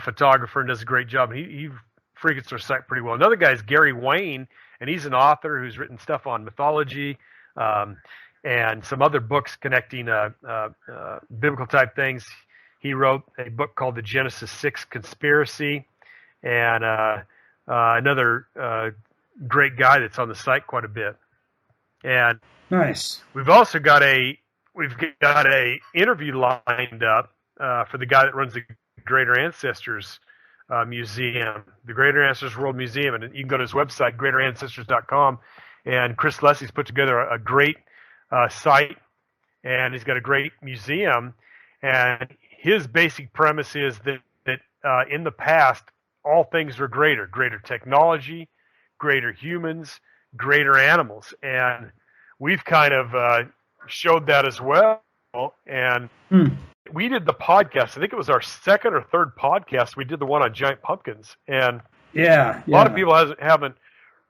photographer and does a great job. He frequents our site pretty well. Another guy is Gary Wayne, and he's an author who's written stuff on mythology and some other books connecting biblical type things. He wrote a book called The Genesis 6 Conspiracy, and another great guy that's on the site quite a bit. And nice. We've also got a interview lined up for the guy that runs the Greater Ancestors Museum, the Greater Ancestors World Museum, and you can go to his website, greaterancestors.com, and Chris Leslie's put together a great site, and he's got a great museum, and his basic premise is that in the past, all things were greater technology, greater humans, greater animals, and we've kind of showed that as well, and we did the podcast. I think it was our second or third podcast. We did the one on giant pumpkins, and a lot of people haven't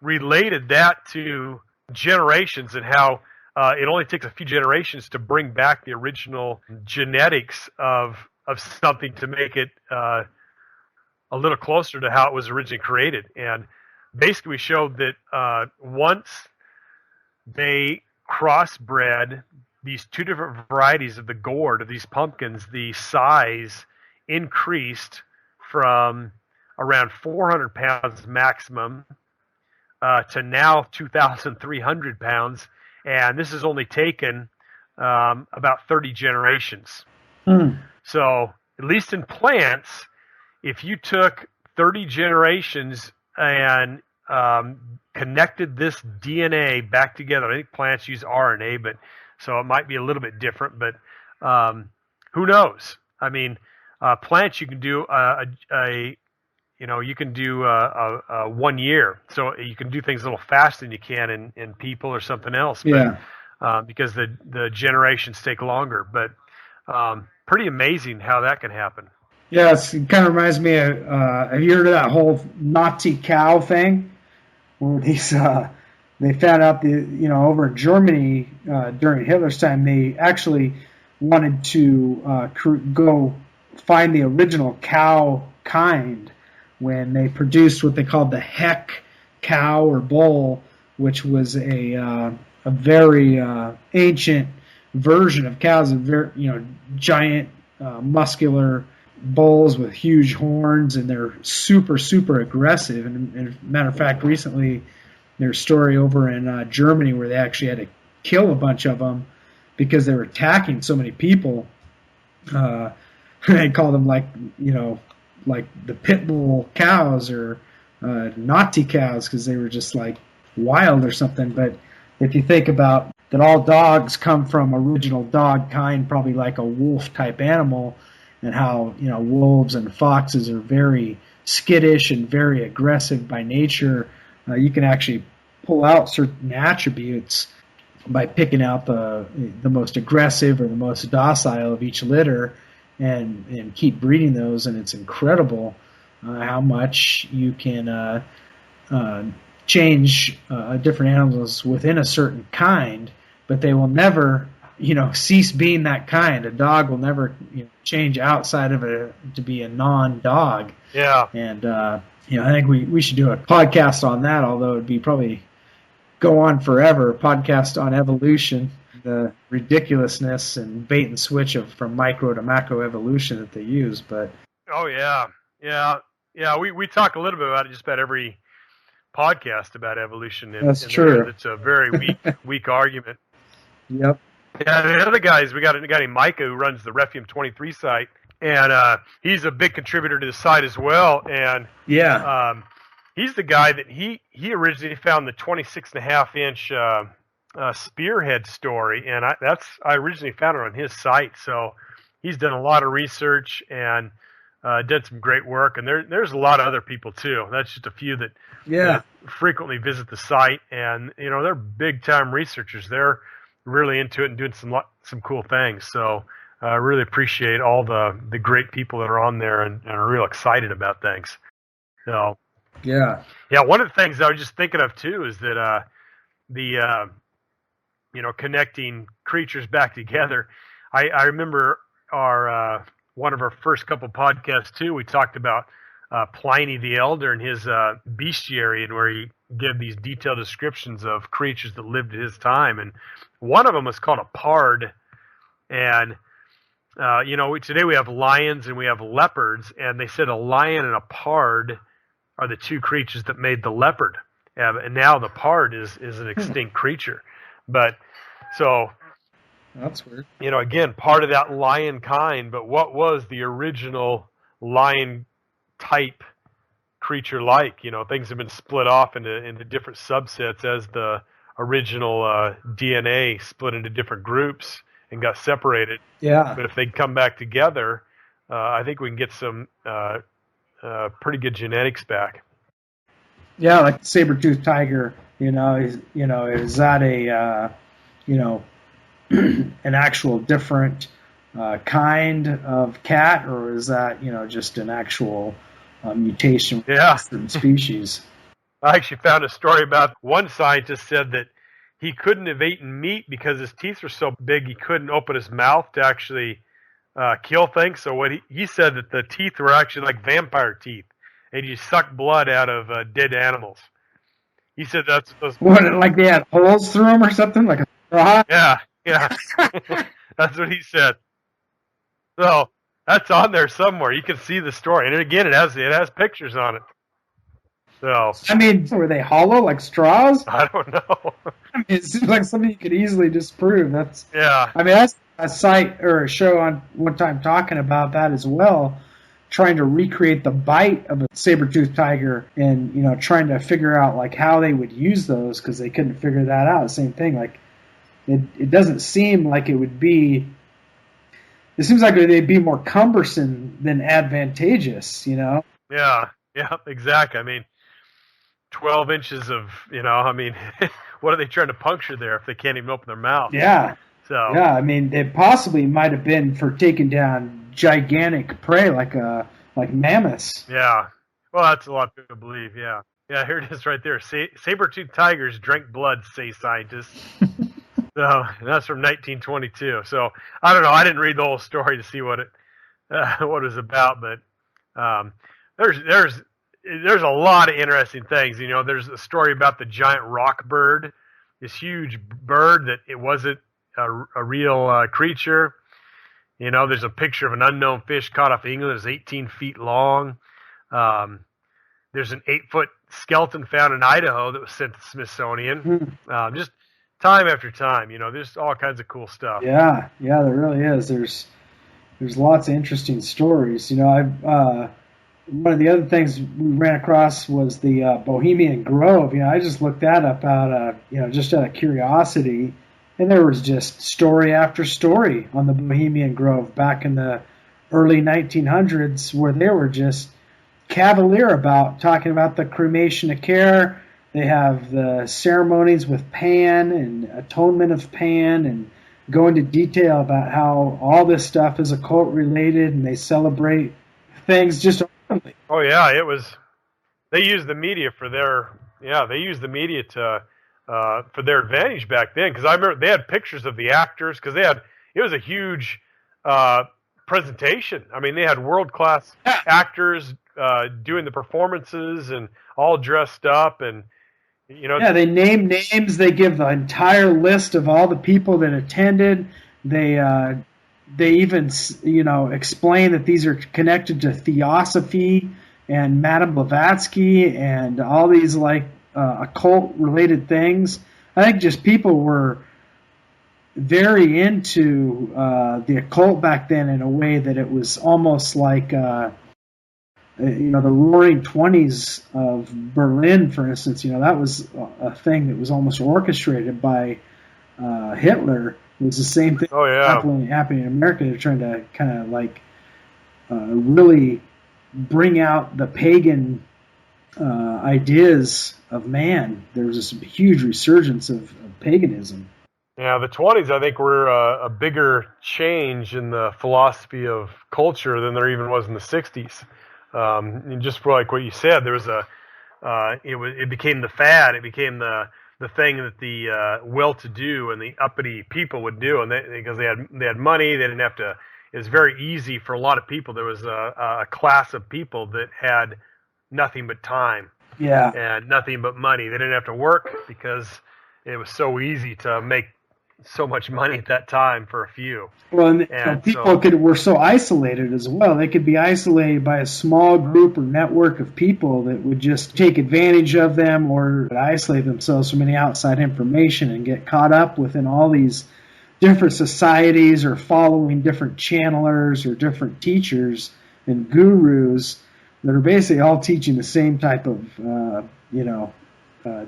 related that to generations and how it only takes a few generations to bring back the original genetics of something to make it a little closer to how it was originally created. And basically, we showed that once they crossbred these two different varieties of the gourd of these pumpkins, the size increased from around 400 pounds maximum to now 2,300 pounds. And this has only taken about 30 generations. So at least in plants, if you took 30 generations and connected this DNA back together. I think plants use RNA, but so it might be a little bit different. But who knows? I mean, plants you can do you can do 1 year, so you can do things a little faster than you can in people or something else. But, because the generations take longer, but pretty amazing how that can happen. Yeah, it kind of reminds me of, have you heard of that whole Nazi cow thing? Where they found out over in Germany during Hitler's time, they actually wanted to go find the original cow kind when they produced what they called the Heck cow or bull, which was a very ancient version of cows, giant muscular bulls with huge horns, and they're super, super aggressive. And as a matter of fact, recently there's a story over in Germany where they actually had to kill a bunch of them because they were attacking so many people. They call them like the pit bull cows or Nazi cows because they were just like wild or something. But if you think about that, all dogs come from original dog kind, probably like a wolf type animal, and how wolves and foxes are very skittish and very aggressive by nature. You can actually pull out certain attributes by picking out the most aggressive or the most docile of each litter and keep breeding those, and it's incredible how much you can change different animals within a certain kind, but they will never cease being that kind. A dog will never change outside of it to be a non-dog. Yeah. And I think we should do a podcast on that, although it'd be probably go on forever. A podcast on evolution, the ridiculousness and bait and switch from micro to macro evolution that they use. But we talk a little bit about it just about every podcast about evolution. That's true. It's a very weak argument. Yep. Yeah, the other guys, we got a guy named Micah who runs the Refume 23 site, and he's a big contributor to the site as well. And he's the guy that he originally found the 26.5-inch spearhead story, and I originally found it on his site. So he's done a lot of research and did some great work. And there's a lot of other people too. That's just a few that frequently visit the site, and they're big time researchers. They're really into it and doing some cool things. So I really appreciate all the great people that are on there and are real excited about things. So one of the things I was just thinking of too is that connecting creatures back together. I remember our one of our first couple podcasts too. We talked about Pliny the Elder and his bestiary, and where he gave these detailed descriptions of creatures that lived at his time, and one of them was called a pard. And today we have lions and we have leopards, and they said a lion and a pard are the two creatures that made the leopard, and now the pard is an extinct creature. But so that's weird. Again, part of that lion kind, but what was the original lion type creature like? Things have been split off into different subsets as the original DNA split into different groups and got separated. Yeah. But if they come back together, I think we can get some pretty good genetics back. Yeah, like the saber-toothed tiger. Is that a an actual different kind of cat, or is that just an actual mutation with a certain species? I actually found a story about one scientist said that he couldn't have eaten meat because his teeth were so big he couldn't open his mouth to actually kill things. So what he said that the teeth were actually like vampire teeth, and you suck blood out of dead animals. He said that's what, like they had holes through them or something, like a straw? Yeah. That's what he said. So that's on there somewhere. You can see the story, and again, it has pictures on it. So I mean, were they hollow like straws? I don't know. It seems like something you could easily disprove. That's yeah. I mean, that's a site or a show on one time talking about that as well. trying to recreate the bite of a saber-toothed tiger and, trying to figure out like how they would use those because they couldn't figure that out. Same thing. Like it doesn't seem like it would be, it seems like they'd be more cumbersome than advantageous, Yeah, exactly. I mean, 12 inches of, what are they trying to puncture there if they can't even open their mouth? Yeah. So yeah, I mean, it possibly might have been for taking down gigantic prey like mammoths. Yeah. Well, that's a lot of people believe, yeah. Yeah, here it is right there. Saber-toothed tigers drink blood, say scientists. So that's from 1922. So I don't know. I didn't read the whole story to see what it was about, but there's a lot of interesting things. There's a story about the giant rock bird, this huge bird that it wasn't a real creature. There's a picture of an unknown fish caught off England. It's 18 feet long. There's an 8-foot skeleton found in Idaho that was sent to the Smithsonian. Just time after time, there's all kinds of cool stuff. Yeah, there really is. There's lots of interesting stories. One of the other things we ran across was the Bohemian Grove. I just looked that up just out of curiosity, and there was just story after story on the Bohemian Grove back in the early 1900s, where they were just cavalier about talking about the cremation of care. They have the ceremonies with Pan and atonement of Pan, and go into detail about how all this stuff is occult related, and they celebrate things just openly. Oh yeah, they used the media for their for their advantage back then, because I remember they had pictures of the actors, because it was a huge presentation. I mean, they had world-class actors doing the performances and all dressed up, and they name names. They give the entire list of all the people that attended. They even explain that these are connected to Theosophy and Madame Blavatsky and all these occult related things. I think just people were very into the occult back then in a way that it was almost like the Roaring Twenties of Berlin, for instance. That was a thing that was almost orchestrated by Hitler. It was the same thing happening in America. They're trying to kind of really bring out the pagan ideas of man. There was this huge resurgence of paganism. Yeah, the 20s, I think, were a bigger change in the philosophy of culture than there even was in the 60s. And just like what you said, there was it became the fad. It became the thing that the well-to-do and the uppity people would do, and because they had money, they didn't have to. It was very easy for a lot of people. There was a class of people that had nothing but time, and nothing but money. They didn't have to work because it was so easy to make so much money at that time for a few. Well, and people were so isolated as well. They could be isolated by a small group or network of people that would just take advantage of them or isolate themselves from any outside information and get caught up within all these different societies or following different channelers or different teachers and gurus that are basically all teaching the same type of,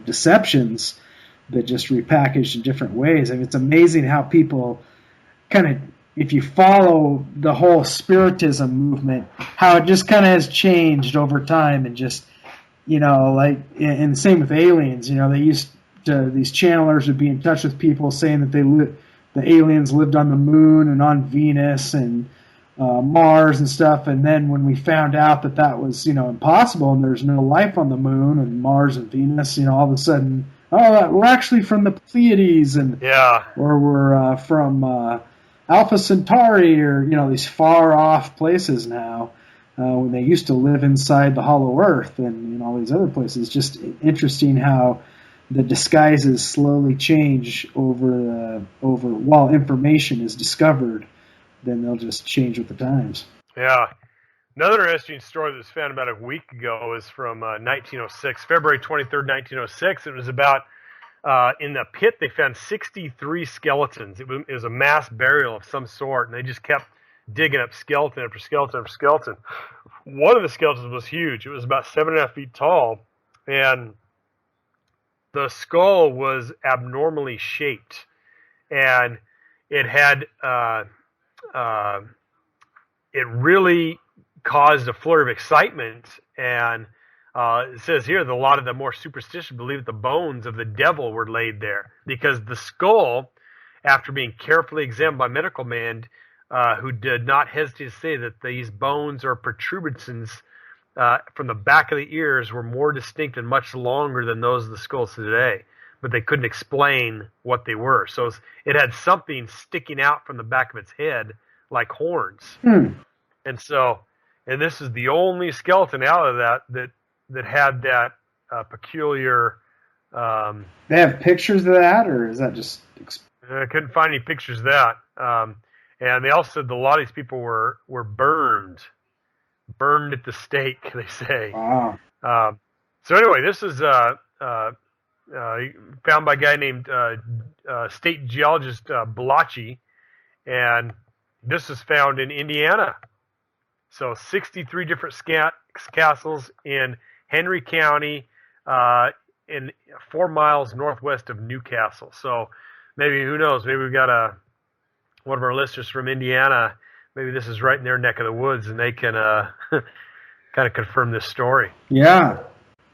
deceptions that just repackaged in different ways. I mean, it's amazing how people kind of, if you follow the whole spiritism movement, how it just kind of has changed over time, and just, and same with aliens. They used to, these channelers would be in touch with people saying that the aliens lived on the moon and on Venus and Mars and stuff, and then when we found out that was impossible and there's no life on the moon and Mars and Venus, all of a sudden, we're actually from the Pleiades, or we're from Alpha Centauri, or these far off places now, when they used to live inside the Hollow Earth and all these other places. Just interesting how the disguises slowly change over while information is discovered. Then they'll just change with the times. Yeah. Another interesting story that was found about a week ago is from 1906, February 23rd, 1906. It was about, in a pit, they found 63 skeletons. It was a mass burial of some sort, and they just kept digging up skeleton after skeleton after skeleton. one of the skeletons was huge. It was about 7.5 feet tall, and the skull was abnormally shaped, and it had it really caused a flurry of excitement. And it says here that a lot of the more superstitious believe that the bones of the devil were laid there, because the skull, after being carefully examined by medical men, who did not hesitate to say that these bones or protrubences from the back of the ears were more distinct and much longer than those of the skulls today, but they couldn't explain what they were. So it had something sticking out from the back of its head like horns. And this is the only skeleton out of that had that peculiar. They have pictures of that, or is that just? I couldn't find any pictures of that. And they also said that a lot of these people were burned at the stake, they say. Wow. So anyway, this is found by a guy named state geologist Balachi, and this is found in Indiana. So 63 different castles in Henry County, in 4 miles northwest of Newcastle. So maybe, who knows, maybe we've got one of our listeners from Indiana. Maybe this is right in their neck of the woods, and they can kind of confirm this story. Yeah,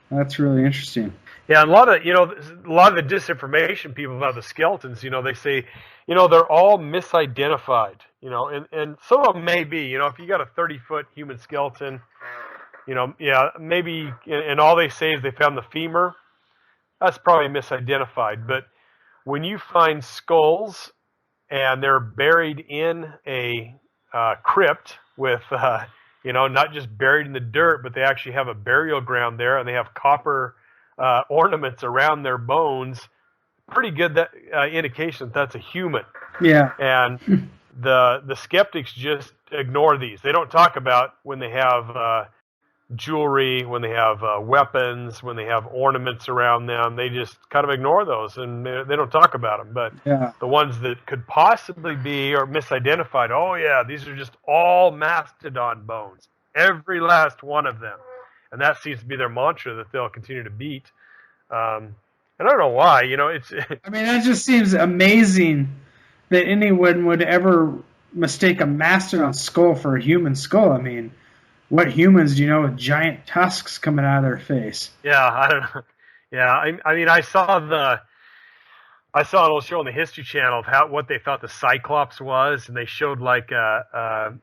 that's really interesting. Yeah, and a lot of the disinformation people about the skeletons, they say, they're all misidentified, and some of them may be, if you got a 30-foot human skeleton, maybe, and all they say is they found the femur, that's probably misidentified. But when you find skulls and they're buried in a crypt with, not just buried in the dirt, but they actually have a burial ground there, and they have copper ornaments around their bones, pretty good indication that that's a human. Yeah. And the skeptics just ignore these. They don't talk about when they have jewelry, when they have weapons, when they have ornaments around them. They just kind of ignore those, and they don't talk about them. But the ones that could possibly be or misidentified, oh yeah, these are just all mastodon bones, every last one of them. And that seems to be their mantra that they'll continue to beat. And I don't know why. It's. I mean, that just seems amazing that anyone would ever mistake a mastodon skull for a human skull. I mean, what humans do you know with giant tusks coming out of their face? Yeah, I don't know. Yeah, I mean, I saw an old show on the History Channel of what they thought the Cyclops was, and they showed like the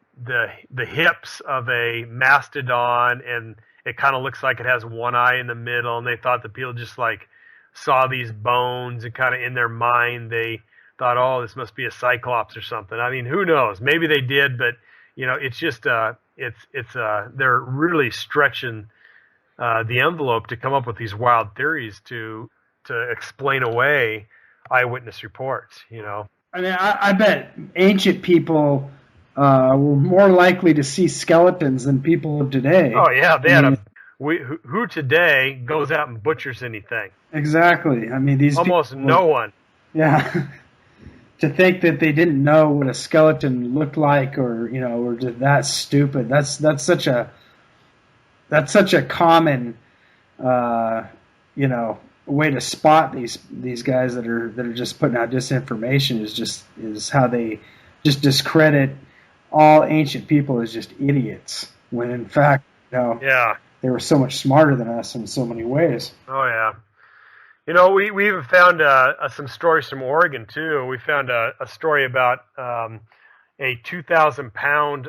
hips of a mastodon, and it kind of looks like it has one eye in the middle, and they thought that people just like saw these bones and kind of in their mind they thought, oh, this must be a Cyclops or something. I mean, who knows? Maybe they did, but it's just they're really stretching the envelope to come up with these wild theories to explain away eyewitness reports. I mean, I bet ancient people were more likely to see skeletons than people of today. Oh yeah, they had who today goes out and butchers anything? Exactly. I mean, these almost no one. Yeah. To think that they didn't know what a skeleton looked like, or or just that stupid. That's such a common way to spot these guys that are just putting out disinformation is how they just discredit all ancient people as just idiots, when in fact they were so much smarter than us in so many ways. Oh yeah. We even found some stories from Oregon too. We found a story about a 2,000-pound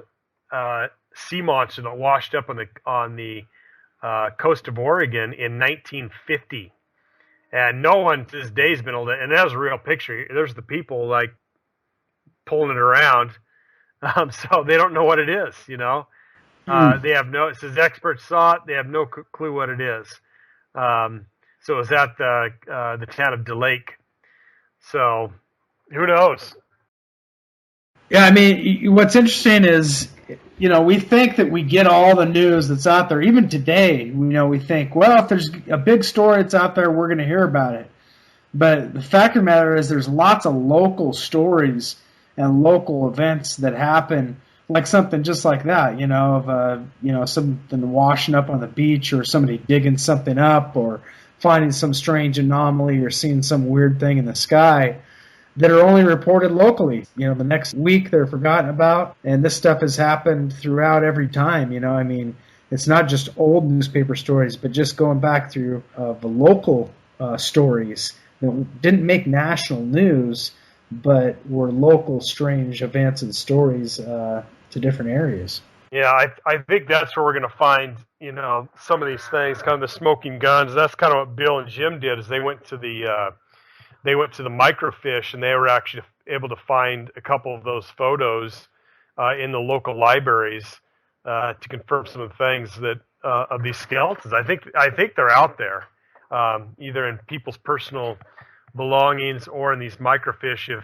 sea monster that washed up on the coast of Oregon in 1950, and no one to this day has been able to. And that was a real picture. There's the people like pulling it around, so they don't know what it is. They have no. It says experts saw it. They have no clue what it is. So it was at the town of DeLake. So who knows? Yeah, I mean, what's interesting is, we think that we get all the news that's out there. Even today, we think, well, if there's a big story that's out there, we're going to hear about it. But the fact of the matter is there's lots of local stories and local events that happen like something just like that, of something washing up on the beach, or somebody digging something up, or finding some strange anomaly, or seeing some weird thing in the sky that are only reported locally. The next week they're forgotten about, and this stuff has happened throughout every time. It's not just old newspaper stories, but just going back through the local stories that didn't make national news, but were local strange events and stories to different areas. Yeah, I think that's where we're going to find, some of these things, kind of the smoking guns. That's kind of what Bill and Jim did, is they went to the microfiche, and they were actually able to find a couple of those photos in the local libraries to confirm some of the things that of these skeletons. I think they're out there, either in people's personal belongings or in these microfiche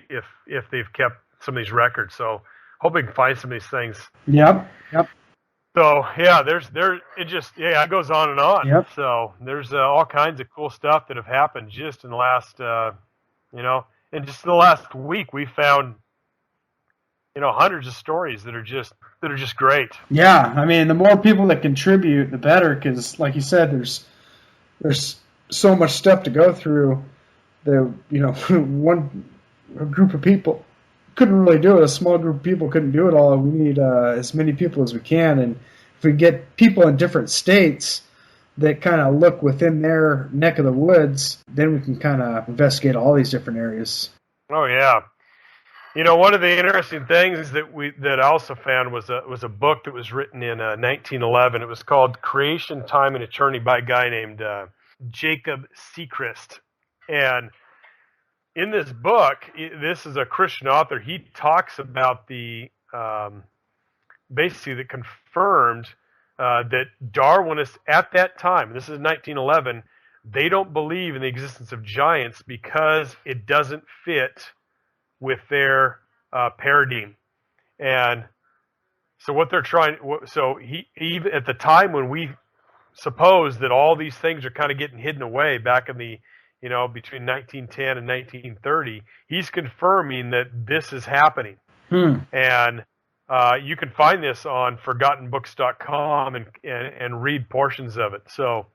if they've kept some of these records. So hope we can find some of these things. Yep. So yeah, it goes on and on. Yep. So there's all kinds of cool stuff that have happened just in the last, in just the last week. We found, hundreds of stories that are just great. Yeah, the more people that contribute, the better, because like you said, there's so much stuff to go through. One group of people couldn't really do it. A small group of people couldn't do it all. We need as many people as we can, and if we get people in different states that kind of look within their neck of the woods, then we can kind of investigate all these different areas. Oh yeah, one of the interesting things that I also found was a book that was written in 1911. It was called Creation, Time, and Eternity by a guy named Jacob Sechrist, and in this book, this is a Christian author. He talks about basically that confirmed that Darwinists at that time, and this is 1911, they don't believe in the existence of giants because it doesn't fit with their paradigm. And so what they're he even at the time when we suppose that all these things are kind of getting hidden away back in the between 1910 and 1930, he's confirming that this is happening. And you can find this on ForgottenBooks.com and read portions of it. So,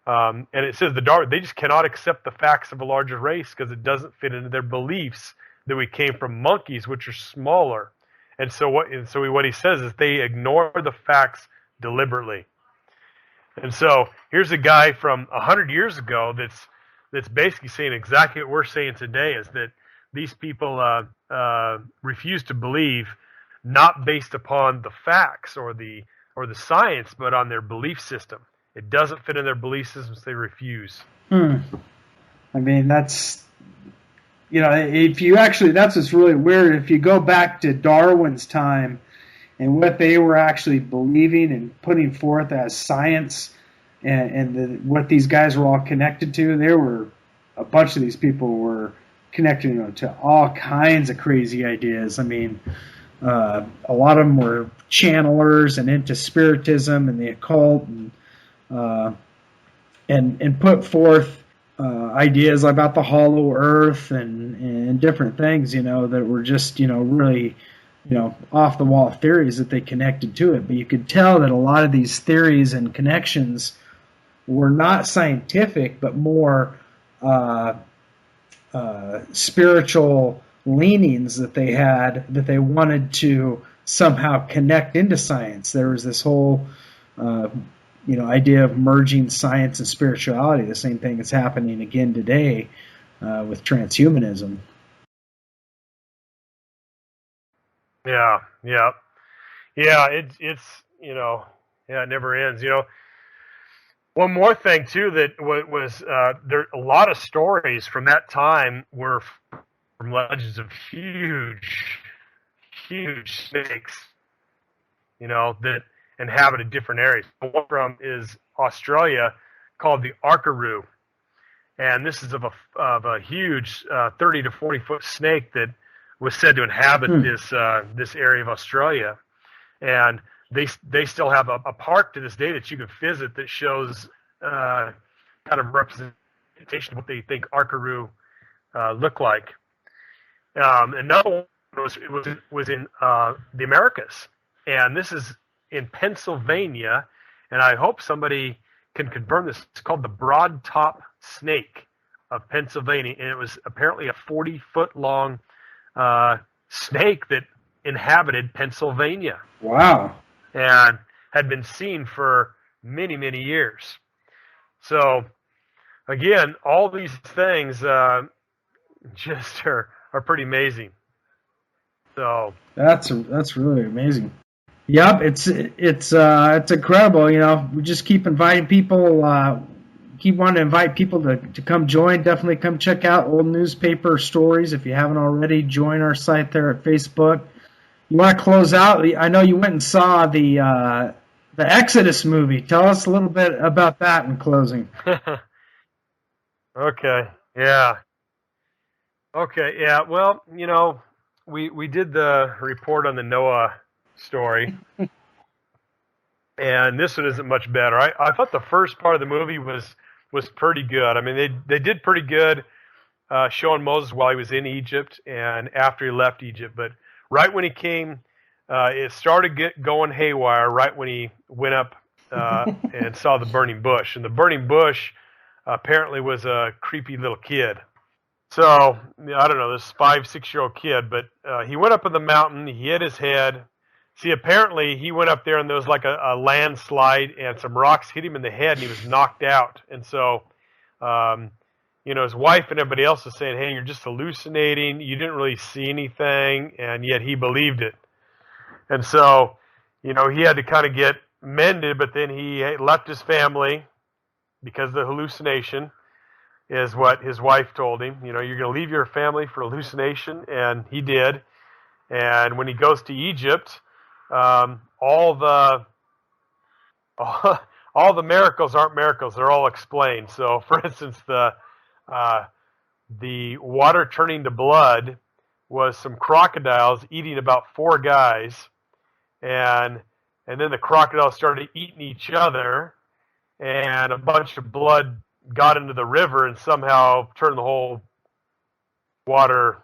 and it says they just cannot accept the facts of a larger race because it doesn't fit into their beliefs that we came from monkeys, which are smaller. And so what he says is they ignore the facts deliberately. And so here's a guy from 100 years ago that's basically saying exactly what we're saying today, is that these people refuse to believe, not based upon the facts or the science, but on their belief system. It doesn't fit in their belief systems. They refuse. That's, if you actually, that's what's really weird. If you go back to Darwin's time and what they were actually believing and putting forth as science, and what these guys were all connected to, a bunch of these people were connected to all kinds of crazy ideas. A lot of them were channelers and into spiritism and the occult, and put forth ideas about the hollow earth and different things, that were just, really, off the wall theories that they connected to it. But you could tell that a lot of these theories and connections were not scientific, but more spiritual leanings that they had, that they wanted to somehow connect into science. There was this whole idea of merging science and spirituality, the same thing that's happening again today with transhumanism. Yeah. It's it never ends. One more thing too that was there. A lot of stories from that time were from legends of huge snakes, that inhabited different areas. One from is Australia, called the Arkaroo, and this is of a huge 30 to 40 foot snake that was said to inhabit this area of Australia, and they still have a park to this day that you can visit that shows kind of representation of what they think Arkaroo look like. Another was in the Americas, and this is in Pennsylvania, and I hope somebody can confirm this. It's called the broad top snake of Pennsylvania, and it was apparently a 40-foot long snake that inhabited Pennsylvania. Wow. And had been seen for many, many years. So, again, all these things just are pretty amazing. So that's really amazing. Yep, it's incredible. You know, we just keep inviting people. Keep wanting to invite people to come join. Definitely come check out Old Newspaper Stories if you haven't already. Join our site there at Facebook. You want to close out? I know you went and saw the Exodus movie. Tell us a little bit about that in closing. Okay. Yeah. Okay. Yeah. Well, you know, we did the report on the Noah story, and this one isn't much better. I thought the first part of the movie was pretty good. I mean, they did pretty good showing Moses while he was in Egypt and after he left Egypt, but right when he came, it started going haywire right when he went up and saw the burning bush. And the burning bush apparently was a creepy little kid. So, I don't know, this 5-6-year-old kid, but he went up on the mountain, he hit his head. See, apparently he went up there and there was like a landslide and some rocks hit him in the head and he was knocked out. And so, you know, his wife and everybody else was saying, hey, you're just hallucinating. You didn't really see anything. And yet he believed it. And so, you know, he had to kind of get mended, but then he left his family because of the hallucination is what his wife told him. You know, you're going to leave your family for hallucination. And he did. And when he goes to Egypt, all the miracles aren't miracles. They're all explained. So, for instance, the water turning to blood was some crocodiles eating about 4 guys, and then the crocodiles started eating each other, and a bunch of blood got into the river and somehow turned the whole water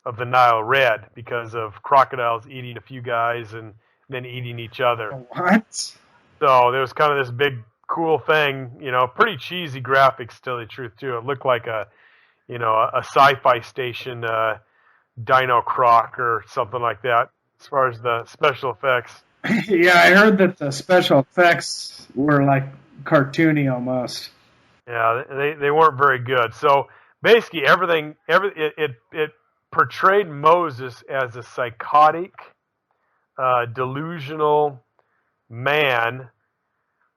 of the Nile red because of crocodiles eating a few guys and then eating each other. What? So there was kind of this big cool thing, you know, pretty cheesy graphics, to tell you the truth, too. It looked like a sci-fi station Dino Croc or something like that, as far as the special effects. Yeah, I heard that the special effects were like cartoony almost. Yeah, they weren't very good. So basically, it portrayed Moses as a psychotic, delusional man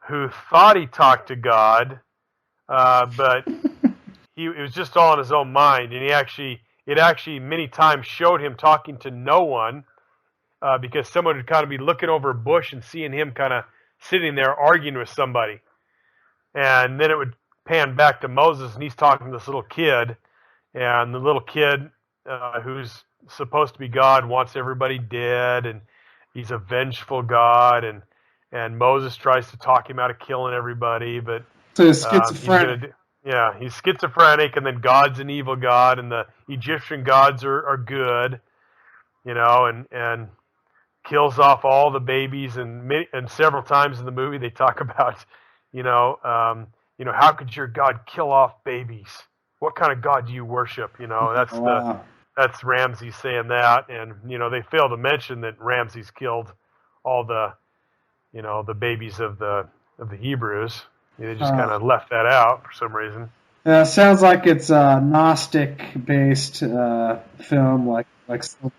who thought he talked to God, but it was just all in his own mind, and it actually many times showed him talking to no one, because someone would kind of be looking over a bush and seeing him kind of sitting there arguing with somebody, and then it would pan back to Moses, and he's talking to this little kid, and the little kid, who's supposed to be God, wants everybody dead, and he's a vengeful God, and Moses tries to talk him out of killing everybody, but so he's schizophrenic. He's schizophrenic, and then God's an evil God, and the Egyptian gods are good, you know, and kills off all the babies, and several times in the movie they talk about, how could your God kill off babies? What kind of God do you worship? You know, that's Ramses saying that, and they fail to mention that Ramses killed all the babies of the Hebrews. They just kind of left that out for some reason. Sounds like it's a Gnostic-based film, like.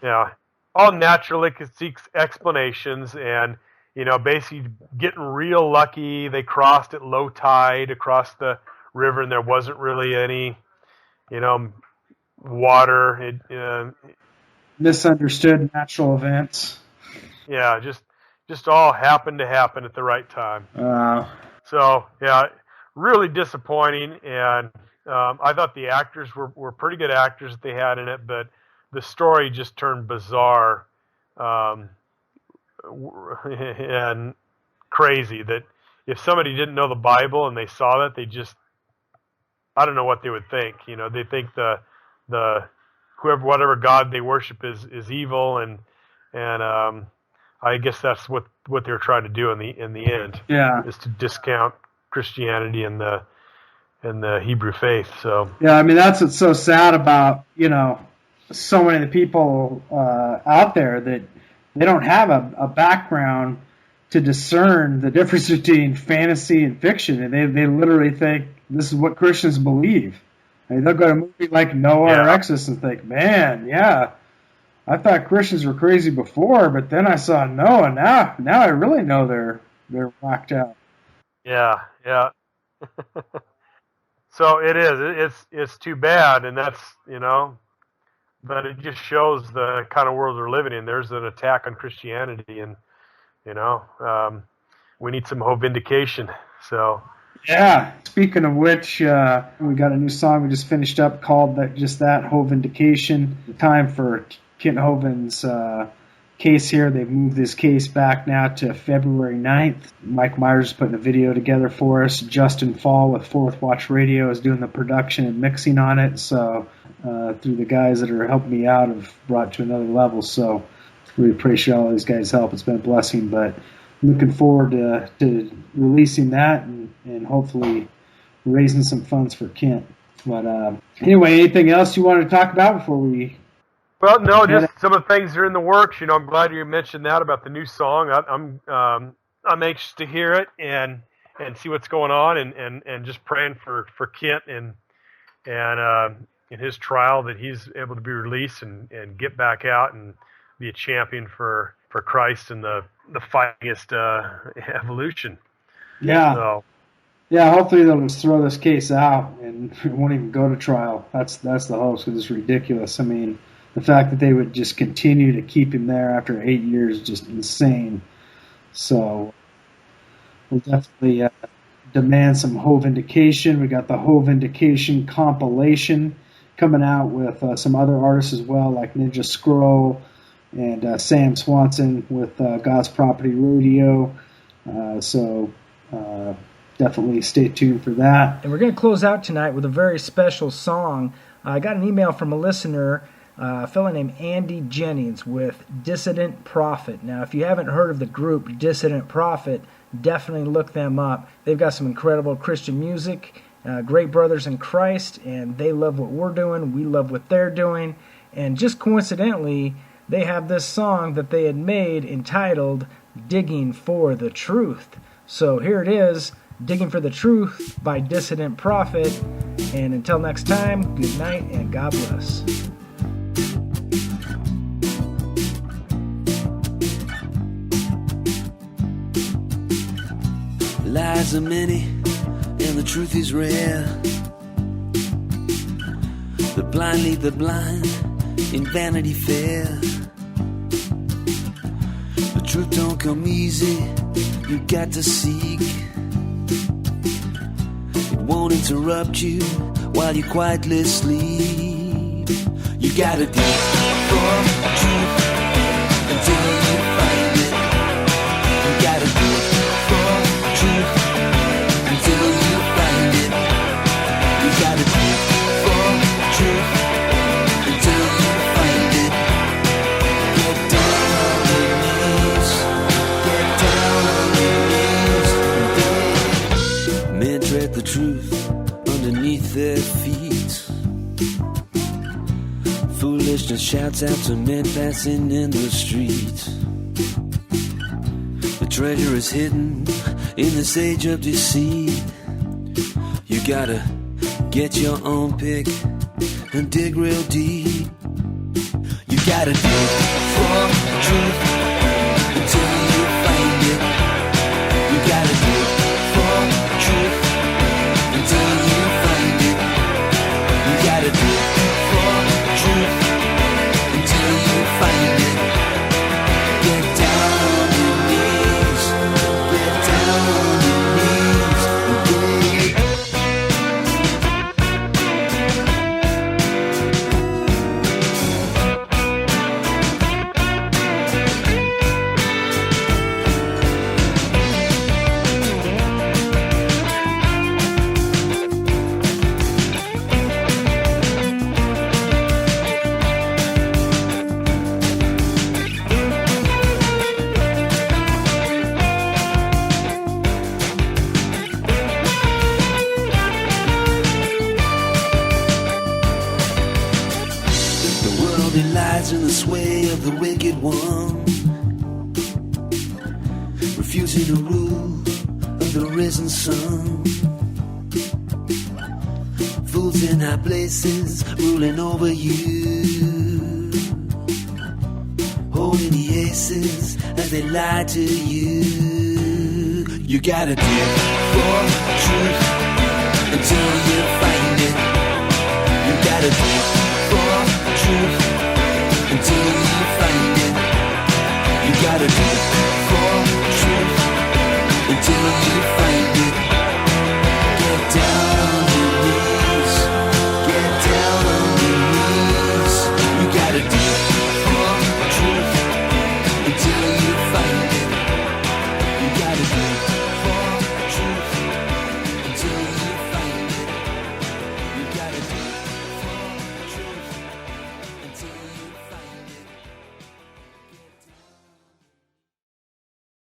Yeah, all naturalistic explanations, and basically getting real lucky. They crossed at low tide across the river, and there wasn't really any, water. Misunderstood natural events. Yeah, just all happened to happen at the right time. So, yeah, really disappointing, and I thought the actors were pretty good actors that they had in it, but the story just turned bizarre and crazy, that if somebody didn't know the Bible and they saw that, I don't know what they would think. They think the whatever god they worship is evil, and I guess that's what they're trying to do in the end. Yeah. Is to discount Christianity and the Hebrew faith. So yeah, I mean that's what's so sad about so many of the people out there, that they don't have a background to discern the difference between fantasy and fiction, and they literally think this is what Christians believe. I mean, they'll go to a movie like Noah or Exodus and think, man, yeah, I thought Christians were crazy before, but then I saw Noah. Now I really know they're whacked out. Yeah. So it is. It's too bad, and that's but it just shows the kind of world we're living in. There's an attack on Christianity, and we need some hope vindication. So yeah. Speaking of which, we got a new song we just finished up called that Hope Vindication. Time for Kent Hovind's case here. They've moved this case back now to February 9th. Mike Myers is putting a video together for us. Justin Fall with Fourth Watch Radio is doing the production and mixing on it. So through the guys that are helping me out, have brought it to another level. So we appreciate all these guys' help. It's been a blessing, but looking forward to releasing that and hopefully raising some funds for Kent. But anyway, anything else you want to talk about before we... Well, no, just some of the things that are in the works. I'm glad you mentioned that about the new song. I'm anxious to hear it and see what's going on, and just praying for Kent and in his trial that he's able to be released and get back out and be a champion for Christ and the fightingest evolution. Yeah. So. Yeah, hopefully they'll just throw this case out and it won't even go to trial. That's the hope, because it's ridiculous. I mean, the fact that they would just continue to keep him there after 8 years is just insane. So we'll definitely demand some Ho Vindication. We got the Ho Vindication compilation coming out with some other artists as well, like Ninja Scroll and Sam Swanson with God's Property Radio. So definitely stay tuned for that. And we're going to close out tonight with a very special song. I got an email from a listener, a fellow named Andy Jennings with Dissident Prophet. Now, if you haven't heard of the group Dissident Prophet, definitely look them up. They've got some incredible Christian music, great brothers in Christ, and they love what we're doing. We love what they're doing. And just coincidentally, they have this song that they had made entitled Digging for the Truth. So here it is, Digging for the Truth by Dissident Prophet. And until next time, good night and God bless. Lies are many and the truth is rare. The blind lead the blind in Vanity Fair. The truth don't come easy, you got to seek. It won't interrupt you while you quietly sleep. You gotta dig for truth until you find it. You gotta dig for truth until you find it. You gotta dig for truth until you find it. Get down on your knees. Get down on your knees. Men tread the truth underneath their feet. Foolishness shouts out to men passing in the street. The treasure is hidden in this age of deceit. You gotta get your own pick and dig real deep. You gotta dig for truth until you find it. You gotta dig for truth until you find it. You gotta dig for truth until you find it. Get down on your knees. Get down on your knees and dig. one, refusing the rule of the risen sun. Fools in high places ruling over you, holding the aces as they lie to you. You gotta dig for truth until you find it. You gotta dig for truth